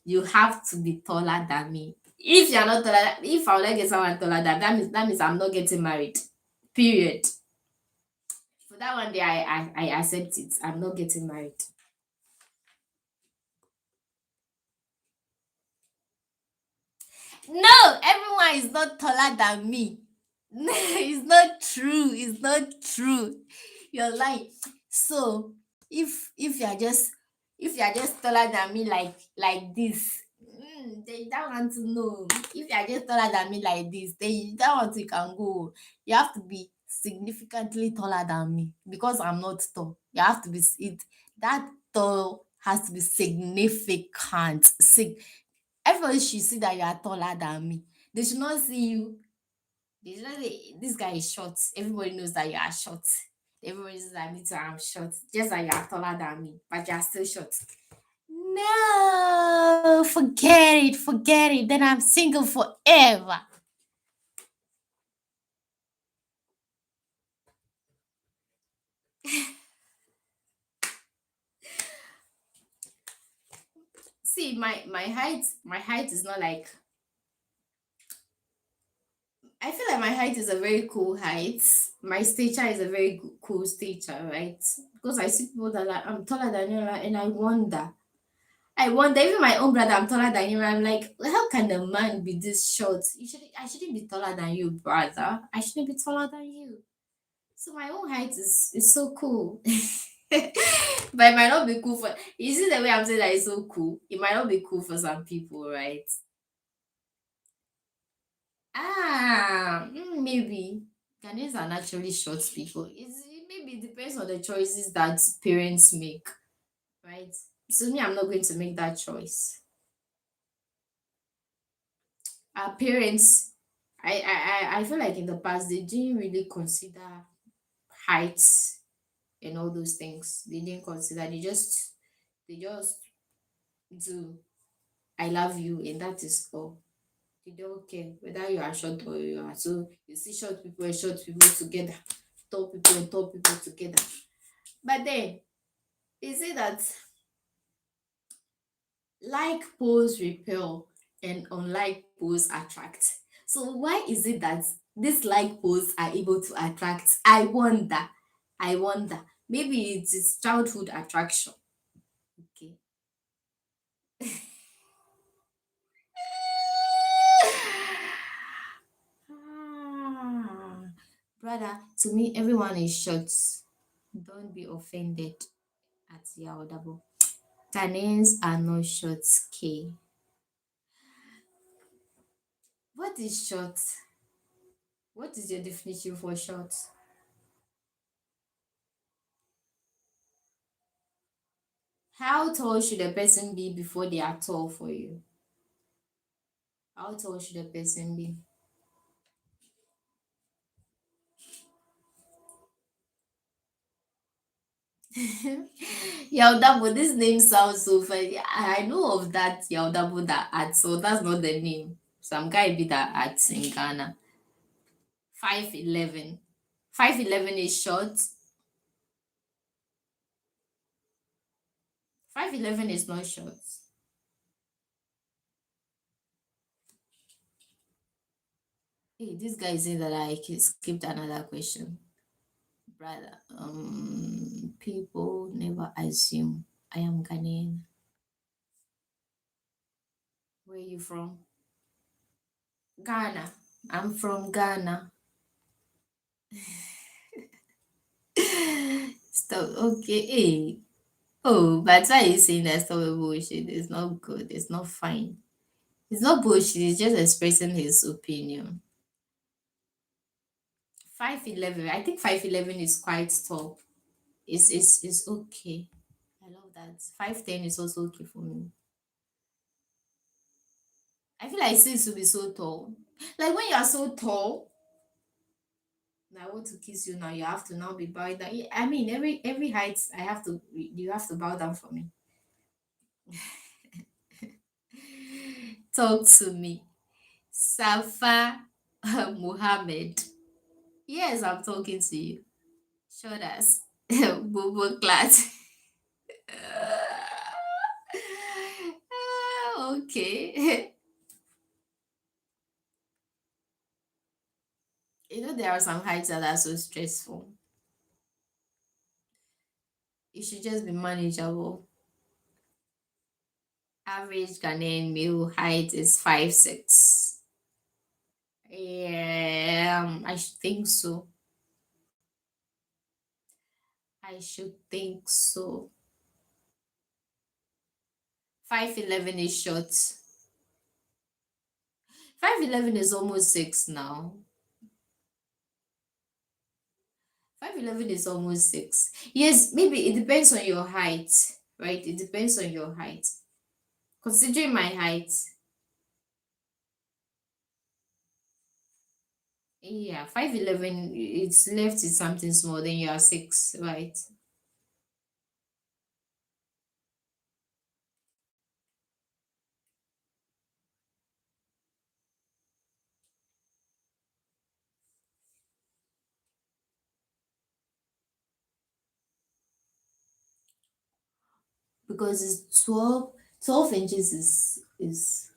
You have to be taller than me. If you're not taller, if I want to get someone taller than that means I'm not getting married. Period. For that one day, I accept it. I'm not getting married. No, everyone is not taller than me. It's not true. It's not true. You're lying. So if you're just, taller than me like this, then you don't want to know. If you're just taller than me like this, then you don't want to, you can go. You have to be significantly taller than me because I'm not tall. You have to be it, that tall has to be significant. Everybody should see that you are taller than me. They should not see you. They should not say, this guy is short. Everybody knows that you are short. Everybody knows that me too, I'm short. Just that you are taller than me, but you are still short. No, forget it, forget it. Then I'm single forever. See, my height is not like, I feel like my height is a very cool height. My stature is a very cool stature, right? Because I see people that are I'm taller than you, and I wonder. I wonder, even my own brother, I'm taller than him. I'm like, how can a man be this short? I shouldn't be taller than you, brother. I shouldn't be taller than you. So my own height is so cool. But it might not be cool for you see the way I'm saying that it's so cool. It might not be cool for some people, right? Maybe Ghanaians are naturally short people. It maybe depends on the choices that parents make, right? So me, I'm not going to make that choice. Our parents, I feel like in the past they didn't really consider heights and all those things. They didn't consider. They just do. I love you, and that is all. They don't care whether you are short or you are. So you see short people and short people together, tall people and tall people together. But then they say that like poles repel and unlike poles attract. So why is it that these like poles are able to attract? I wonder. I wonder. Maybe it is childhood attraction. Okay. Ah, brother, to me, everyone is short. Don't be offended at Yaodabo. Ghanaians are not short. K. What is short? What is your definition for short? How tall should a person be before they are tall for you? How tall should a person be? Yaudabo, this name sounds so funny. I know of that Yaudabo that art, so that's not the name. Some guy be that arts in Ghana. 5'11". 5'11" is short. 5'11" is not short. Hey, this guy is saying that I skipped another question. Brother, people never assume I am Ghanaian. Where are you from? Ghana. I'm from Ghana. Stop. Okay. Hey. Oh, but why are you saying that stop with bullshit? It's not good. It's not fine. It's not bullshit. He's just expressing his opinion. 5'11". I think 5'11" is quite tall. It's okay. I love that. 5'10" is also okay for me. I feel like 6 will be so tall. Like when you are so tall, and I want to kiss you now, you have to now be bowing down. I mean, every height I have to you have to bow down for me. Talk to me. Safa Muhammad. Yes, I'm talking to you. Shoulders. Bobo clat. Okay. There are some heights that are so stressful. It should just be manageable. Average Ghanaian male height is 5'6". Yeah, I should think so. I should think so. 5'11" is short. 5'11" is almost 6 now. 5'11" is almost 6. Yes, maybe it depends on your height, right? It depends on your height. Considering my height, yeah, 5'11", it's left is something small, then you are 6, right? Because it's 12 inches is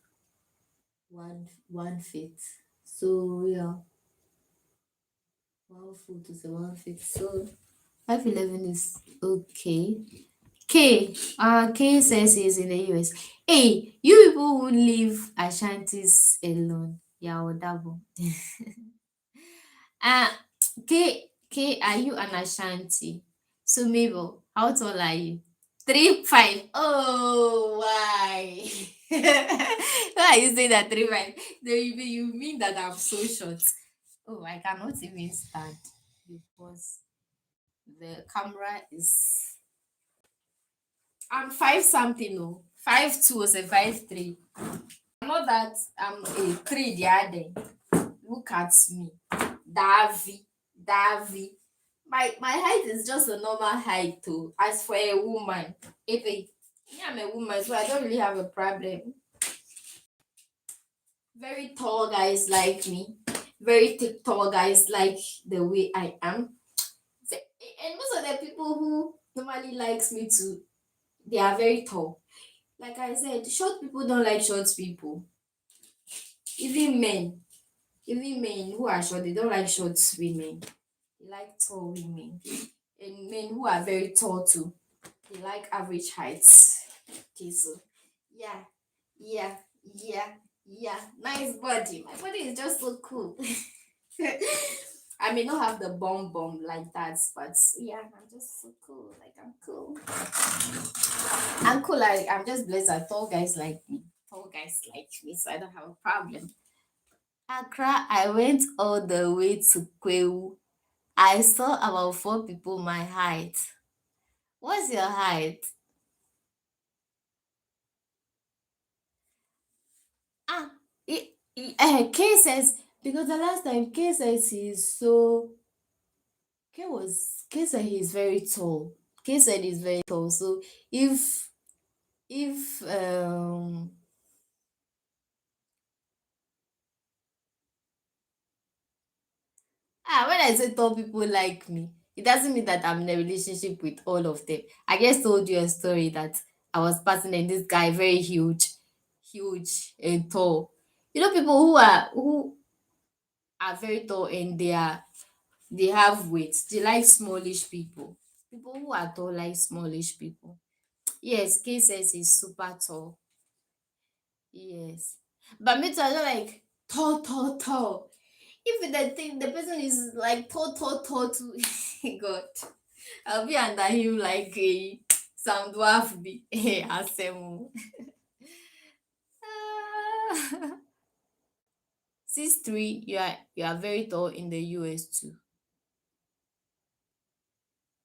one feet. So yeah, 1 foot is a 1 feet. So 5'11" is okay. K says he's in the US. Hey, you people who leave Ashantis alone. Yeah, double. uh K, are you an Ashanti? So Mabel, how tall are you? 3'5". Oh, why? Why are you saying that 3'5"? You mean that I'm so short? Oh, I cannot even stand because the camera is. I'm five something, no, 5'2" or say 5'3". Not that I'm a three the other day. Look at me, Davi, Davi. My height is just a normal height too. As for a woman, if a, yeah, I'm a woman, so I don't really have a problem. Very tall guys like me. Very thick tall guys like the way I am. And most of the people who normally likes me too, they are very tall. Like I said, short people don't like short people. Even men, even men who are short, they don't like short women. They like tall women. And men who are very tall too, they like average heights. Okay, so yeah, yeah, yeah, yeah. Nice body. My body is just so cool. I may not have the bomb like that, but yeah, I'm just so cool. Like I'm cool. I'm cool. Like I'm just blessed that tall guys like me. Tall guys like me, so I don't have a problem. Accra, I went all the way to Kwewu. I saw about four people my height. What's your height? Ah, K says because the last time K says he's so K said he's very tall. K said he's very tall. So if when I say tall people like me, it doesn't mean that I'm in a relationship with all of them. I just told you a story that I was passing and this guy very huge and tall. You know, people who are very tall and they have weight. They like smallish people. People who are tall like smallish people. Yes, K says he's super tall. Yes. But me too, I don't like tall. If the thing the person is like tall too, God, I'll be under him like a some dwarf be asemu. 6'3", you are very tall in the US too.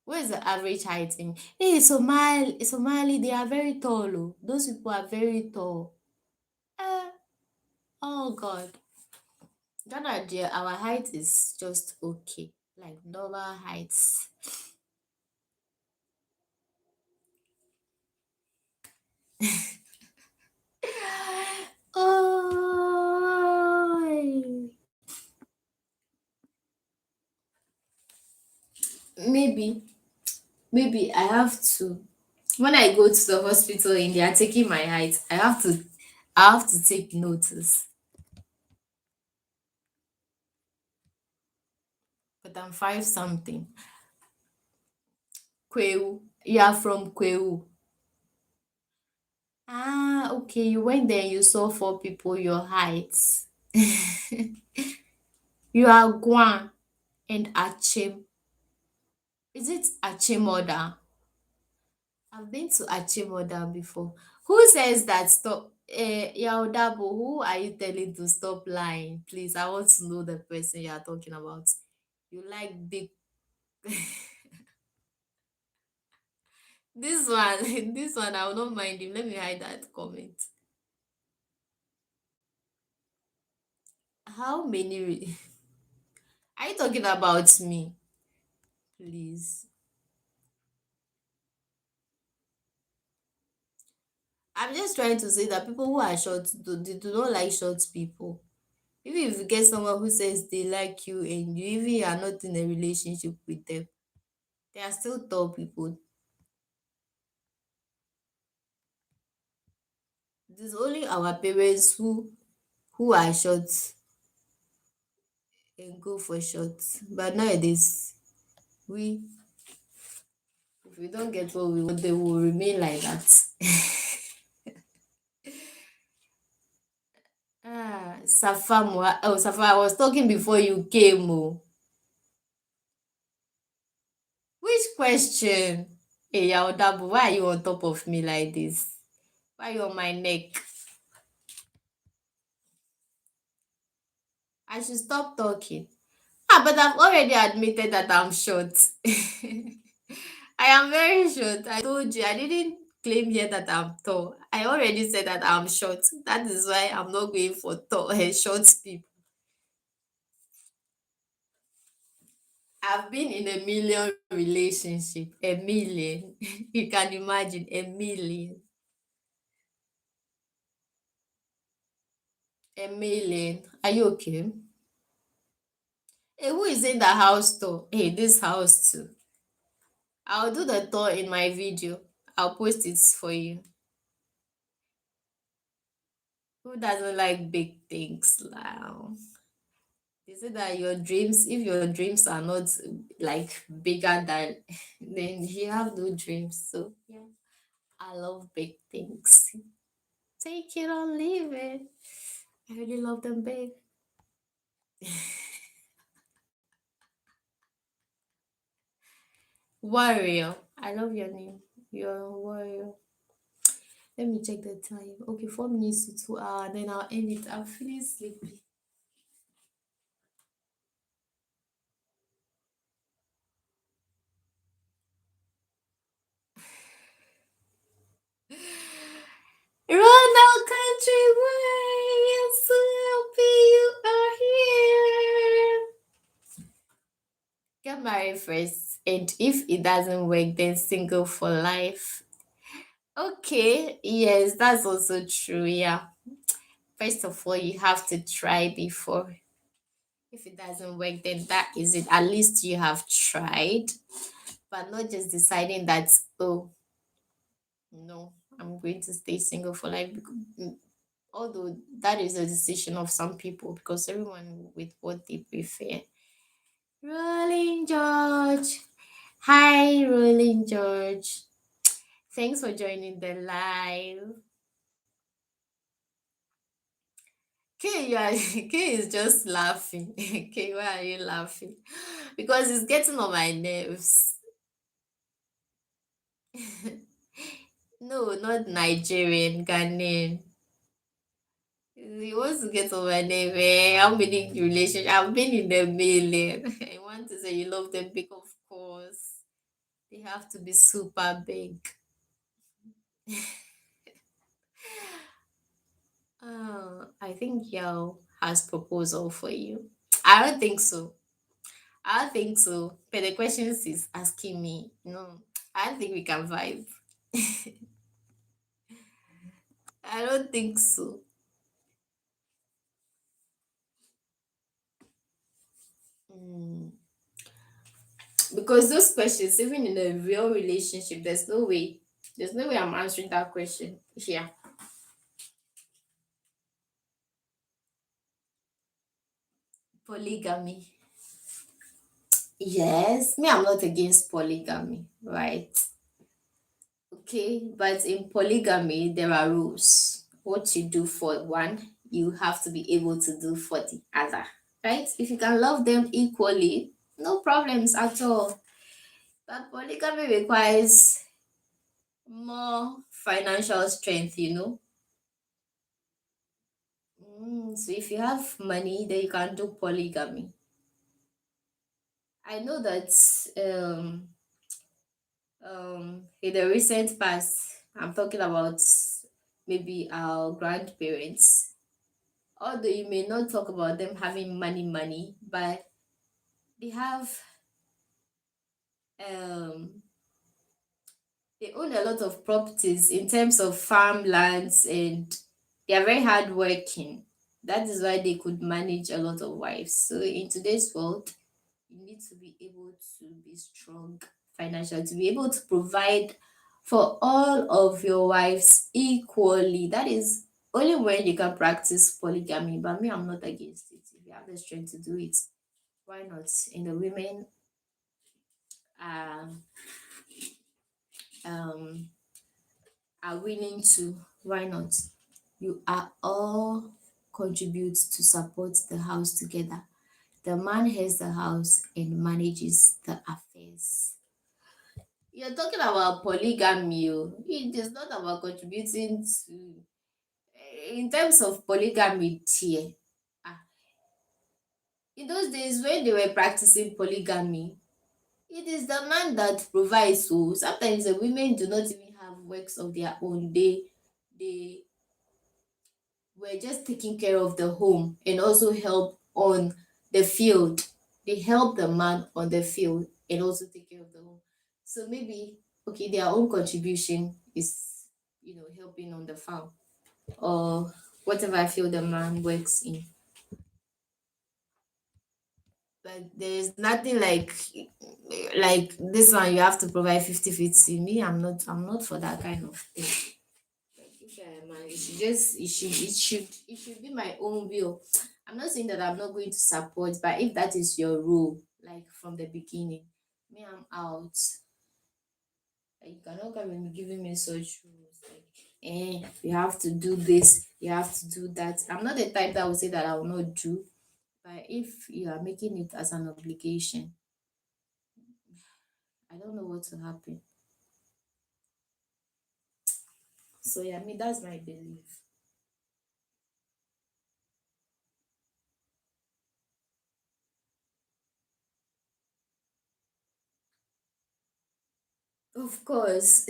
What is the average height in? Hey, Somali, they are very tall. Oh. Those people are very tall. Uh, oh God. Ghana, dear, our height is just okay, like normal heights. Oh, maybe, maybe I have to. When I go to the hospital and they are taking my height, I have to take notice. But I'm five something. Kweu, you are from Kweu. Ah, okay. You went there. You saw four people your heights. You are Guan and Achim. Is it Achimoda? I've been to Achimoda before. Who says that stop? Yaudabo, who are you telling to stop lying? Please, I want to know the person you are talking about. You like big. This one, this one, I will not mind him. Let me hide that comment. How many? Are you talking about me? Please. I'm just trying to say that people who are short, they do not like short people. Even if you get someone who says they like you and you even are not in a relationship with them, they are still tall people. It is only our parents who are short and go for short. But nowadays, we If we don't get what we want, they will remain like that. Safa, I was talking before you came. Oh. Which question? Hey, Yaodabu, why are you on top of me like this? Why are you on my neck? I should stop talking. But I've already admitted that I'm short. I am very short. I told you, I didn't claim here that I'm tall. I already said that I'm short. That is why I'm not going for tall short people. I've been in a million relationship. A million. You can imagine a million. A million. Are you okay? Hey, who is in the house tour? Hey, this house too. I'll do the tour in my video. I'll post it for you. Who doesn't like big things now? They say that your dreams, if your dreams are not like bigger than, then you have no dreams. So yeah, I love big things. Take it or leave it. I really love them big. Warrior. I love your name. You're a warrior. Let me check the time. Okay, 4 minutes to 2 hours. Then I'll end it. I'm feeling sleepy. Ronald Country Boy, I'm so happy you are here. Get married first, and if it doesn't work, then single for life. Okay, yes, that's also true. Yeah, first of all, you have to try before. If it doesn't work, then that is it. At least you have tried, but not just deciding that, oh, no, I'm going to stay single for life. Although that is a decision of some people because everyone with what they prefer. Rolling George. Hi, Rolling George. Thanks for joining the live. Kay is just laughing. Kay, why are you laughing? Because it's getting on my nerves. No, not Nigerian, Ghanaian. He wants to get on my name, eh? How many relationship? I've been in the million. I want to say you love them big, of course. They have to be super big. I think Yao has proposal for you. I don't think so. I don't think so. But the questions is asking me. No, I don't think we can vibe. I don't think so. Mm. Because those questions, even in a real relationship, there's no way. There's no way I'm answering that question here. Polygamy. Yes, me, I'm not against polygamy, right? Okay, but in polygamy, there are rules. What you do for one, you have to be able to do for the other, right? If you can love them equally, no problems at all. But polygamy requires more financial strength, you know. So if you have money, then you can do polygamy. I know that in the recent past, I'm talking about maybe our grandparents. Although you may not talk about them having money, but they have um they own a lot of properties in terms of farmlands, and they are very hardworking. That is why they could manage a lot of wives. So in today's world, you need to be able to be strong financially to be able to provide for all of your wives equally. That is only when you can practice polygamy. But me, I'm not against it. If you have the strength to do it, why not? In the women, um, are willing to, why not? You are all contribute to support the house together. The man has the house and manages the affairs. You're talking about polygamy. Oh. It is not about contributing to, in terms of polygamy here. ah, In those days when they were practicing polygamy, it is the man that provides. So sometimes the women do not even have works of their own. They were just taking care of the home and also help on the field. They help the man on the field and also take care of the home. So maybe okay, their own contribution is helping on the farm or whatever field the man works in. But there's nothing like this one you have to provide 50-50. Me, I'm not for that kind of thing. Like if you're a man, it should be my own will. I'm not saying that I'm not going to support, but if that is your rule, like from the beginning, me, I'm out. Like, you cannot come and be giving me such rules like you have to do this, you have to do that. I'm not the type that will say that I will not do, but if you are making it as an obligation, I don't know what to happen. So yeah, me, that's my belief. Of course.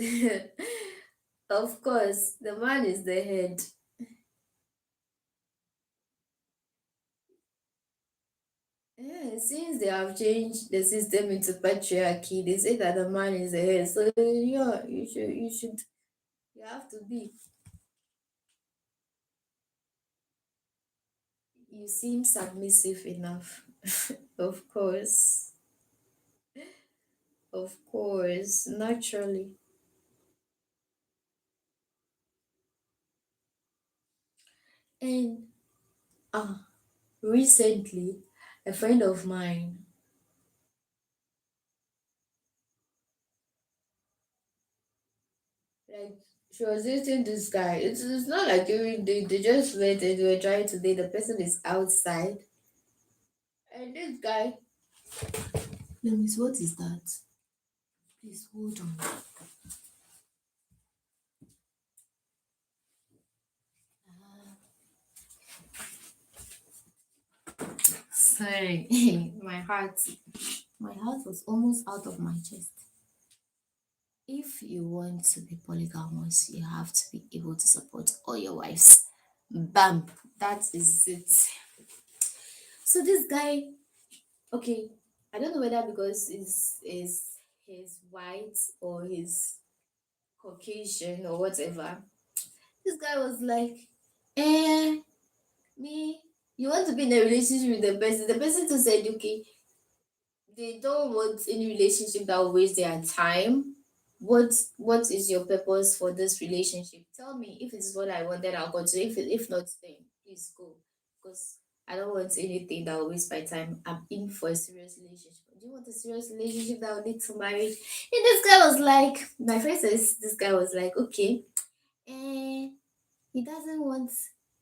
Of course, the man is the head. Yeah, since they have changed the system into patriarchy, they say that the man is the head. So yeah, you have to be. You seem submissive enough. Of course. Of course. Naturally. And ah, recently, a friend of mine, like, she was dating this guy. It's not like during they just met and they were trying to date. The person is outside. And this guy, let me see, what is that? Please hold on. Sorry, my heart was almost out of my chest. If you want to be polygamous, you have to be able to support all your wives. Bam, that is it. So this guy, okay, I don't know whether because he's white or he's Caucasian or whatever. This guy was like, eh, me, you want to be in a relationship with the person. The person to said, okay, they don't want any relationship that will waste their time. What is your purpose for this relationship? Tell me. If it's what I want, then I'll continue. If not, then please go. Because I don't want anything that will waste my time. I'm in for a serious relationship. Do you want a serious relationship that will lead to marriage? And this guy was like, my friend says this guy was like, okay, eh, he doesn't want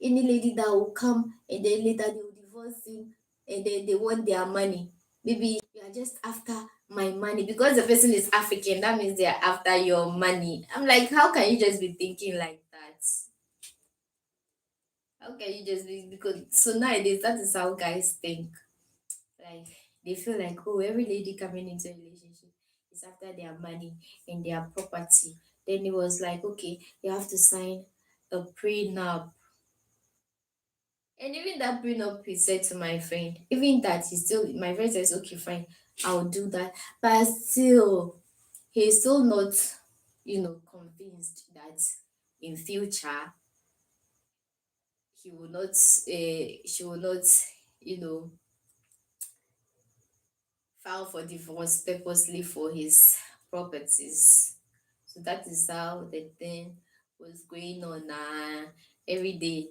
any lady that will come and then later they will divorce him and then they want their money. Maybe you are just after my money because the person is African. That means they are after your money. I'm like, how can you just be thinking like that? How can you just be because so nowadays that is how guys think. Like they feel like oh every lady coming into a relationship is after their money and their property. Then it was like okay, you have to sign a prenup. And even that prenup, he said to my friend, even that he still, my friend says, okay, fine, I'll do that. But still, he's still not, convinced that in future he will not, she will not, you know, file for divorce purposely for his properties. So that is how the thing was going on. Every day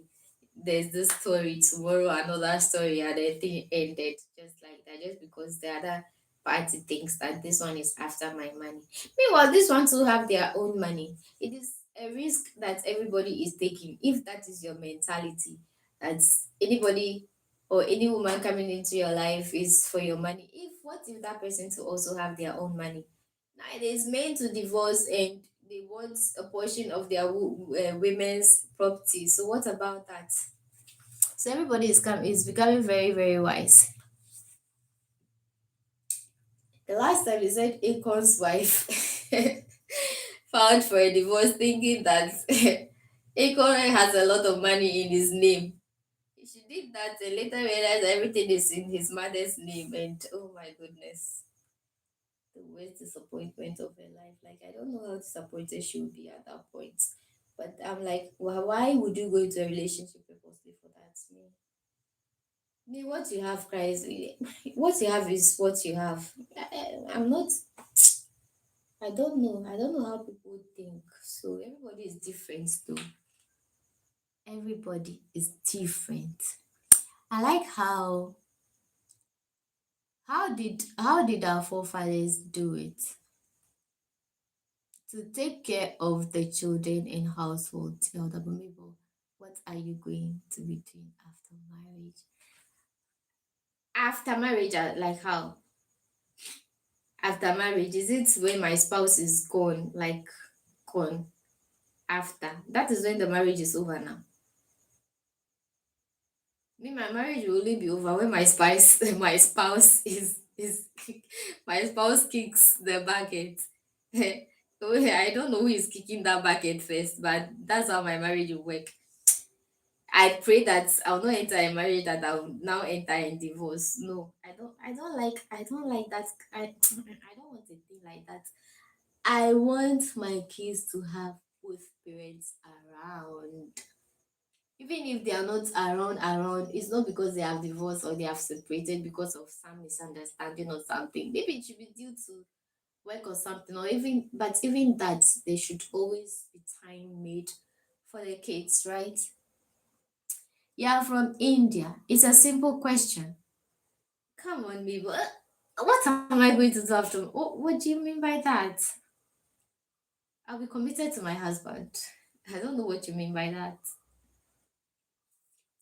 there's this story, tomorrow another story, and the thing ended just like that, just because the other party thinks that this one is after my money. Meanwhile, this one to have their own money. It is a risk that everybody is taking. If that is your mentality, that anybody or any woman coming into your life is for your money. If what if that person to also have their own money? Now it is men to divorce and they want a portion of their women's property. So what about that? So everybody is becoming very very wise. The last time he said Akon's wife filed for a divorce thinking that Akon has a lot of money in his name. She did that and later realized everything is in his mother's name, and oh my goodness, the worst disappointment of her life. Like I don't know how disappointed she would be at that point. But I'm like, why would you go into a relationship purposely for that? Me, what you have, Christ, what you have is what you have. I'm not. I don't know. I don't know how people think. So everybody is different, though. Everybody is different. I like how did our forefathers do it to take care of the children in household. Tell the Bible, what are you going to be doing after marriage? After marriage, like how? After marriage, is it when my spouse is gone, like gone? After that is when the marriage is over now. Me, my marriage will only be over when my spouse my spouse is my spouse kicks the bucket. Oh, I don't know who is kicking that bucket first, but that's how my marriage will work. I pray that I'll not enter a marriage that I'll now enter in divorce. No, I don't like that. I don't want a thing like that. I want my kids to have both parents around. Even if they are not around, it's not because they have divorced or they have separated because of some misunderstanding or something. Maybe it should be due to work or something, or even that, there should always be time made for the kids, right? Yeah, from India. It's a simple question. Come on, people. What am I going to do after? What do you mean by that? I'll be committed to my husband. I don't know what you mean by that.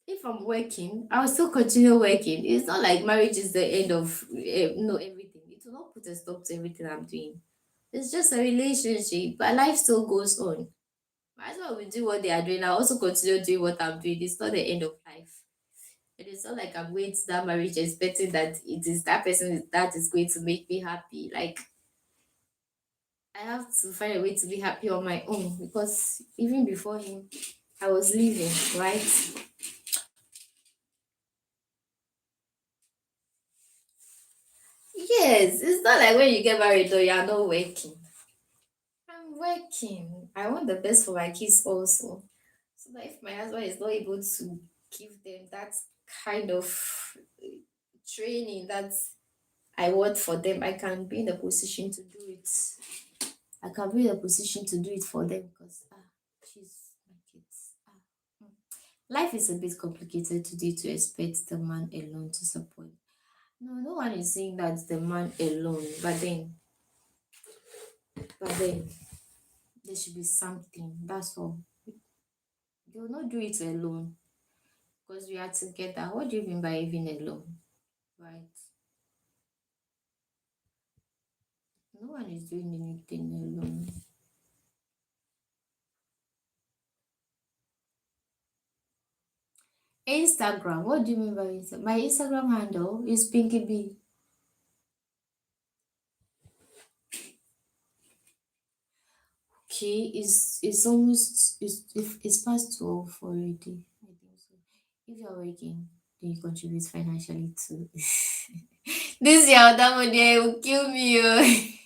If I'm working, I'll still continue working. It's not like marriage is the end of no everything. It will not put a stop to everything I'm doing. It's just a relationship, but life still goes on. Might as well we do what they are doing. I also continue doing what I'm doing. It's not the end of life. It is not like I'm going to that marriage expecting that it is that person that is going to make me happy. Like I have to find a way to be happy on my own because even before him, I was living, right? Yes, it's not like when you get married though, you are not working. I'm working. I want the best for my kids also. So that if my husband is not able to give them that kind of training that I want for them, I can be in a position to do it. I can be in a position to do it for them because she's my kids. Mm. Life is a bit complicated today to expect the man alone to support. No, no one is saying that the man alone, but then there should be something. That's all. They will not do it alone because we are together. What do you mean by even alone? Right? No one is doing anything alone. Instagram. What do you mean by Instagram? My Instagram handle is Pinky B. Okay, it's almost it's past 12 already. I think so. If you're working, then you contribute financially too. This your that there will kill me.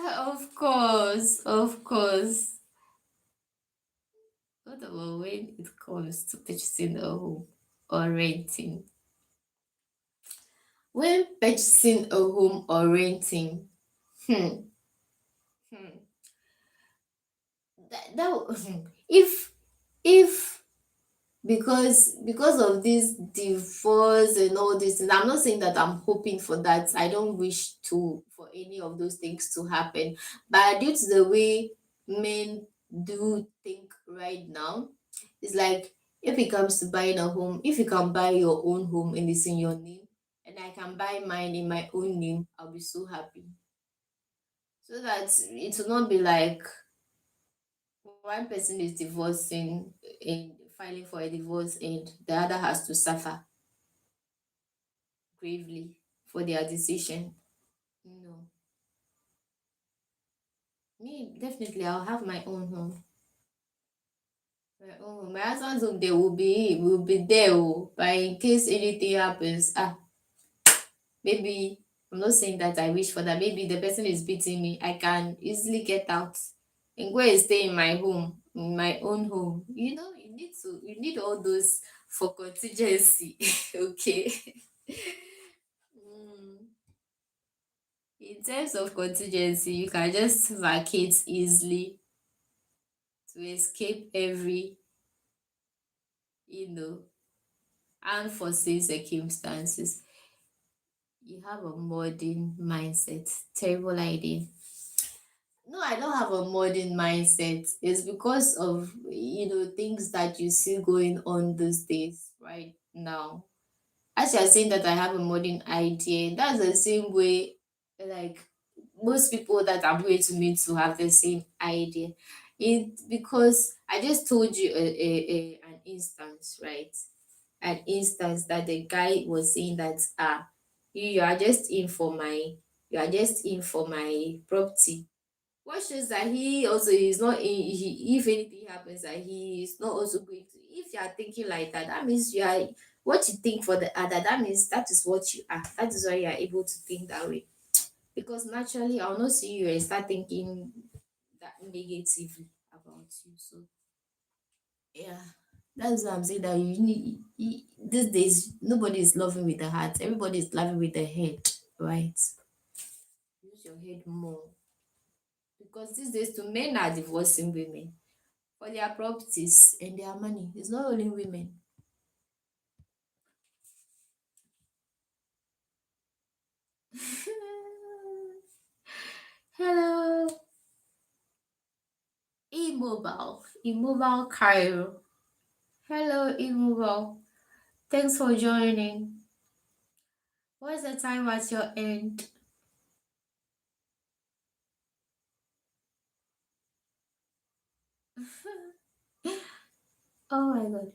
Of course, of course. What about when it comes to purchasing a home or renting? When purchasing a home or renting, hmm, hmm, that if if because of this divorce and all this, and I'm not saying that I'm hoping for that. I don't wish to for any of those things to happen, but due to the way men do think right now, it's like, if it comes to buying a home, if you can buy your own home and it's in your name, and I can buy mine in my own name, I'll be so happy. So that it will not be like one person is divorcing and filing for a divorce, and the other has to suffer gravely for their decision. No, me definitely, I'll have my own home. My own home. My husband's home, they will be there. Oh, but in case anything happens, maybe, I'm not saying that I wish for that. Maybe the person is beating me. I can easily get out and go and stay in my home, in my own home. You need all those for contingency. Okay. Mm. In terms of contingency, you can just vacate easily to escape every, you know, unforeseen circumstances. You have a modern mindset. Terrible idea. No, I don't have a modern mindset. It's because of, things that you see going on these days right now. As you're saying that I have a modern idea, that's the same way, like, most people that I'm going to meet to have the same idea. It Because I just told you an instance, right? An instance that the guy was saying that, you are just in for my property. What shows that he also is not if anything happens, that he is not also going to, if you are thinking like that, that means you are, what you think for the other, that means that is what you are, that is why you are able to think that way. Because naturally, I'll not see you and start thinking that negatively about you. So yeah, that's why I'm saying that these days nobody is loving with the heart, everybody is loving with the head, right? Use your head more, because these days to men are divorcing women for their properties and their money. It's not only women. Hello, Immobile Cairo. Hello, Immobile. Thanks for joining. What's the time at your end? Oh my god.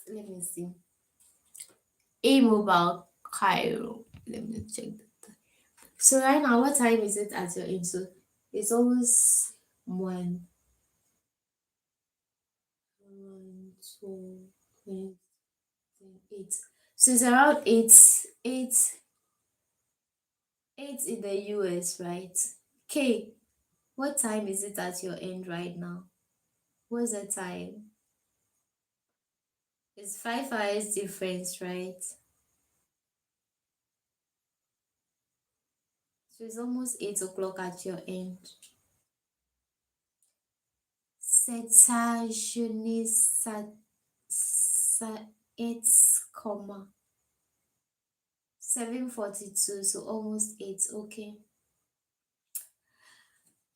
Let me see. Immobile Cairo. Let me check that. So right now, what time is it at your end? So it's almost one, one, two, three, 8. So it's around 8 in the US, right? Okay, what time is it at your end right now? What's the time? It's 5 hours difference, right? So it's almost 8 o'clock at your end. Setationis it's comma 7:42, so almost 8. Okay.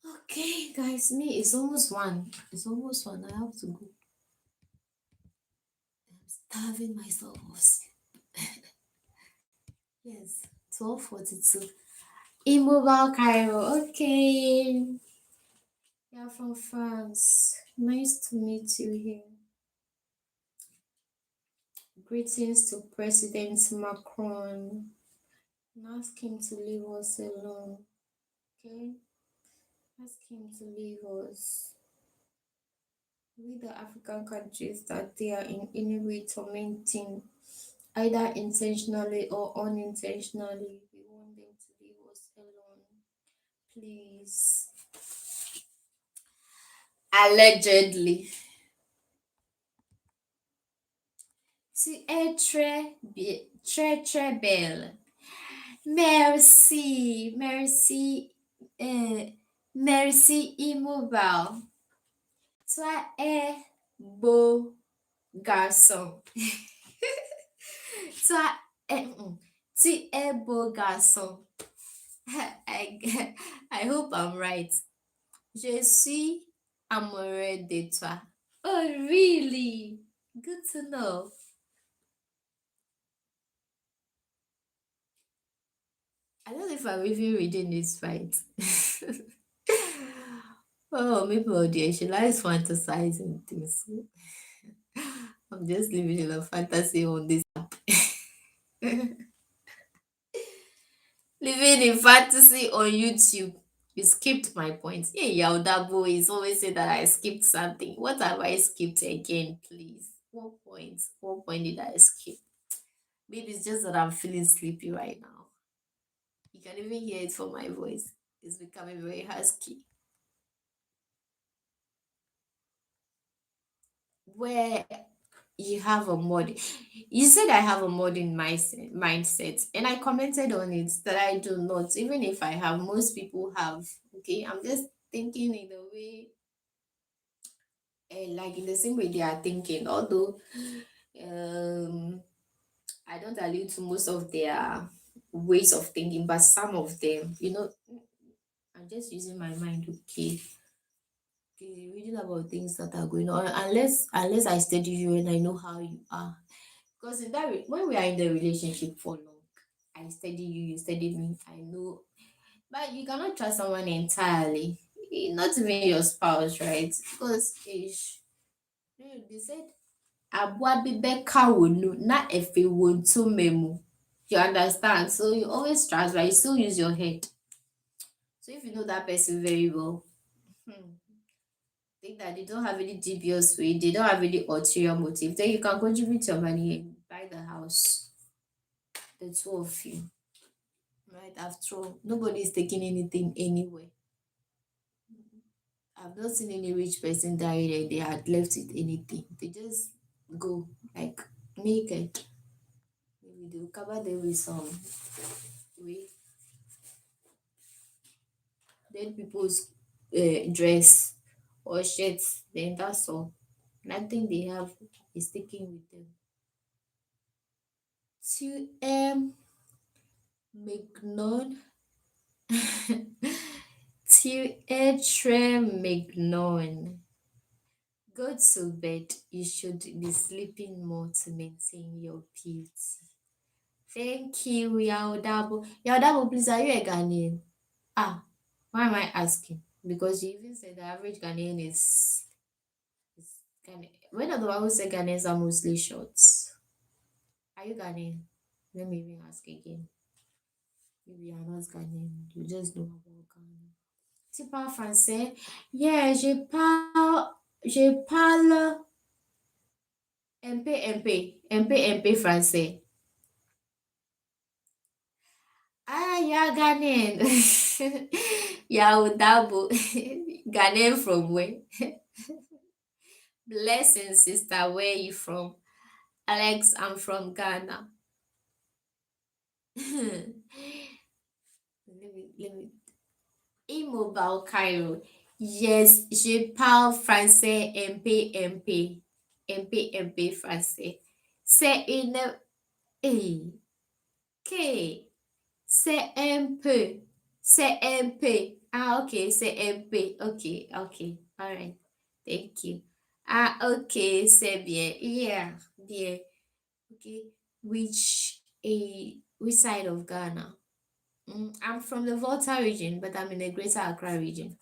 Okay, guys, me it's almost 1. It's almost 1. I have to go. I'm starving myself of sleep. Yes, 12:42. Immobile Cairo. Okay. You're from France. Nice to meet you here. Greetings to President Macron. Ask him to leave us alone. Okay? Ask him to leave us. We, the African countries that they are in any way tormenting, either intentionally or unintentionally, we want them to leave us alone. Please. Allegedly. C'est très très belle. Merci, merci, merci Immobile. Toi es beau. Garçon. Toi, tu es beau garçon. I, I hope I'm right. Je suis amoureux de toi. Oh, really? Good to know. I don't know if I'm even reading this right. Oh, maybe oh dear, she likes fantasizing things. I'm just living in a fantasy on this. Living in fantasy on YouTube. You skipped my points. Hey, Yaudabo is always say that I skipped something. What have I skipped again, please? What point? What point did I skip? Maybe it's just that I'm feeling sleepy right now. You can even hear it from my voice. It's becoming very husky. Where you have a mod, you said I have a modern mindset, and I commented on it that I do not. Even if I have, most people have. Okay, I'm just thinking in a way, like in the same way they are thinking. Although, um, I don't allude to most of their ways of thinking, but some of them, I'm just using my mind. Okay, okay, reading about things that are going on. Unless I study you and I know how you are. Because when we are in the relationship for long, I study you, you study me, I know. But you cannot trust someone entirely. Not even your spouse, right? Because they said aboa bi bɛka wo nu na efe wo ntoma mu. You understand? So you always trust, but you still use your head. So if you know that person very well, think that they don't have any dubious way, they don't have any ulterior motive, then you can contribute your money and buy the house, the two of you. Right, after all, nobody is taking anything anywhere. I've not seen any rich person die and they had left with anything. They just go like naked. Maybe they'll cover them with some way. Then people's dress or shirts, then that's all. Nothing they have is sticking with them. To Mignon, to Mignon. Go to bed. You should be sleeping more to maintain your beauty. Thank you, Yaudabo. Yaudabo, please, are you a Ghanaian? Ah, why am I asking? Because you even said the average Ghanaian is Ghanaian. When are the one who say Ghanaians are mostly shorts? Are you Ghanaian? Let me even ask again. Maybe you're not Ghanaian. You just know about Ghana. Tu parles français? Yeah, je parle un peu français. Ah, yeah, Ghanaian. Yeah, Udabo. Ghanaian from where? Blessing, sister. Where are you from? Alex, I'm from Ghana. Let me. Immobile Cairo. Yes, je parle français un peu. Un peu français. C'est une. Hey, okay. C'est un peu. C'est un peu. Ah, okay. C'est un peu. Okay. Okay. All right. Thank you. Ah, okay. C'est bien. Yeah. Bien. Okay. Which side of Ghana? I'm from the Volta region, but I'm in the Greater Accra region.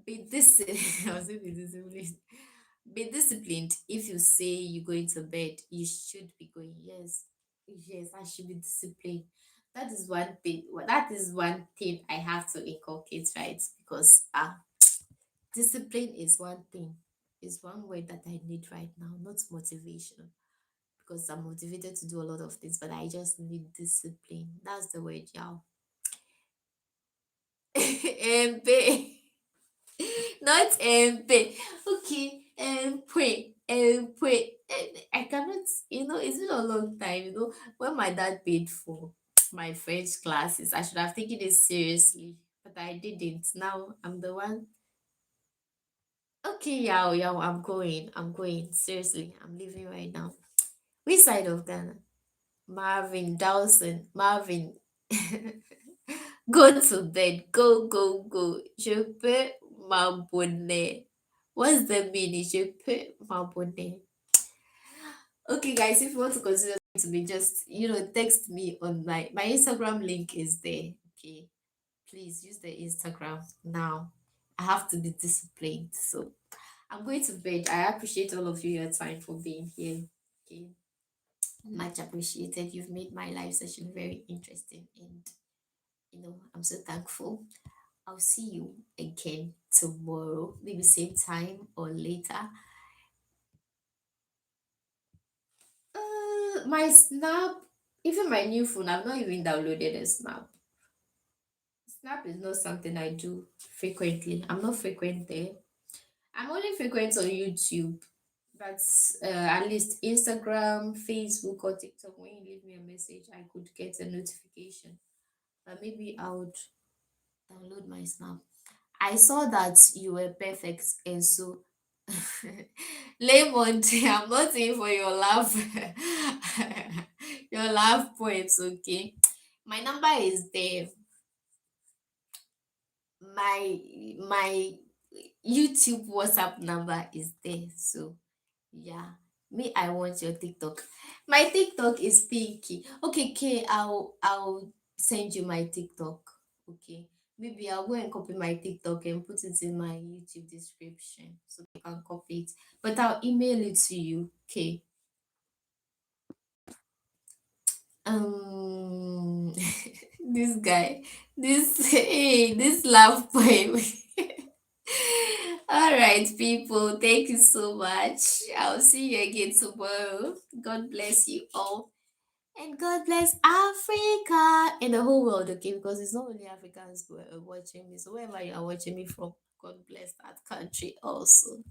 Be disciplined. I was saying be disciplined. Be disciplined. If you say you're going to bed, you should be going. Yes, yes, I should be disciplined. That is one thing. That is one thing I have to inculcate, right? Because discipline is one thing. Is one word that I need right now, not motivation. Because I'm motivated to do a lot of things, but I just need discipline. That's the word, y'all. MP. Not MP. Okay, MP. I cannot, it's been a long time, when my dad paid for my French classes, I should have taken it seriously, but I didn't. Now I'm the one. Okay, yeah, yeah, I'm going. I'm going. Seriously, I'm leaving right now. Which side of Ghana? Marvin Dawson. Marvin. Go to bed. Go, go, go. Je peux m'abonner. What's the meaning? Je peux m'abonner. Okay, guys, if you want to consider to me, just text me on my Instagram link is there. Okay, please use the Instagram now. I have to be disciplined. So I'm going to bed. I appreciate all of you your time for being here. Okay, much appreciated. You've made my live session very interesting, and I'm so thankful. I'll see you again tomorrow, maybe same time or later. My Snap, even my new phone, I've not even downloaded a Snap. Snap is not something I do frequently. I'm not frequent there. I'm only frequent on YouTube. That's at least Instagram, Facebook, or TikTok. When you leave me a message, I could get a notification. But maybe I would download my Snap. I saw that you were perfect, and so Lemon, I'm not in for your laugh, your laugh points. Okay, my number is there. My YouTube WhatsApp number is there. So yeah, me, I want your TikTok. My TikTok is Pinky. Okay, K, I'll send you my TikTok. Okay. Maybe I'll go and copy my TikTok and put it in my YouTube description so you can copy it. But I'll email it to you. Okay. Um this guy, this laugh poem. All right, people. Thank you so much. I'll see you again tomorrow. God bless you all. And God bless Africa and the whole world, okay? Because it's not only Africans who are watching me. So wherever you are watching me from, God bless that country also.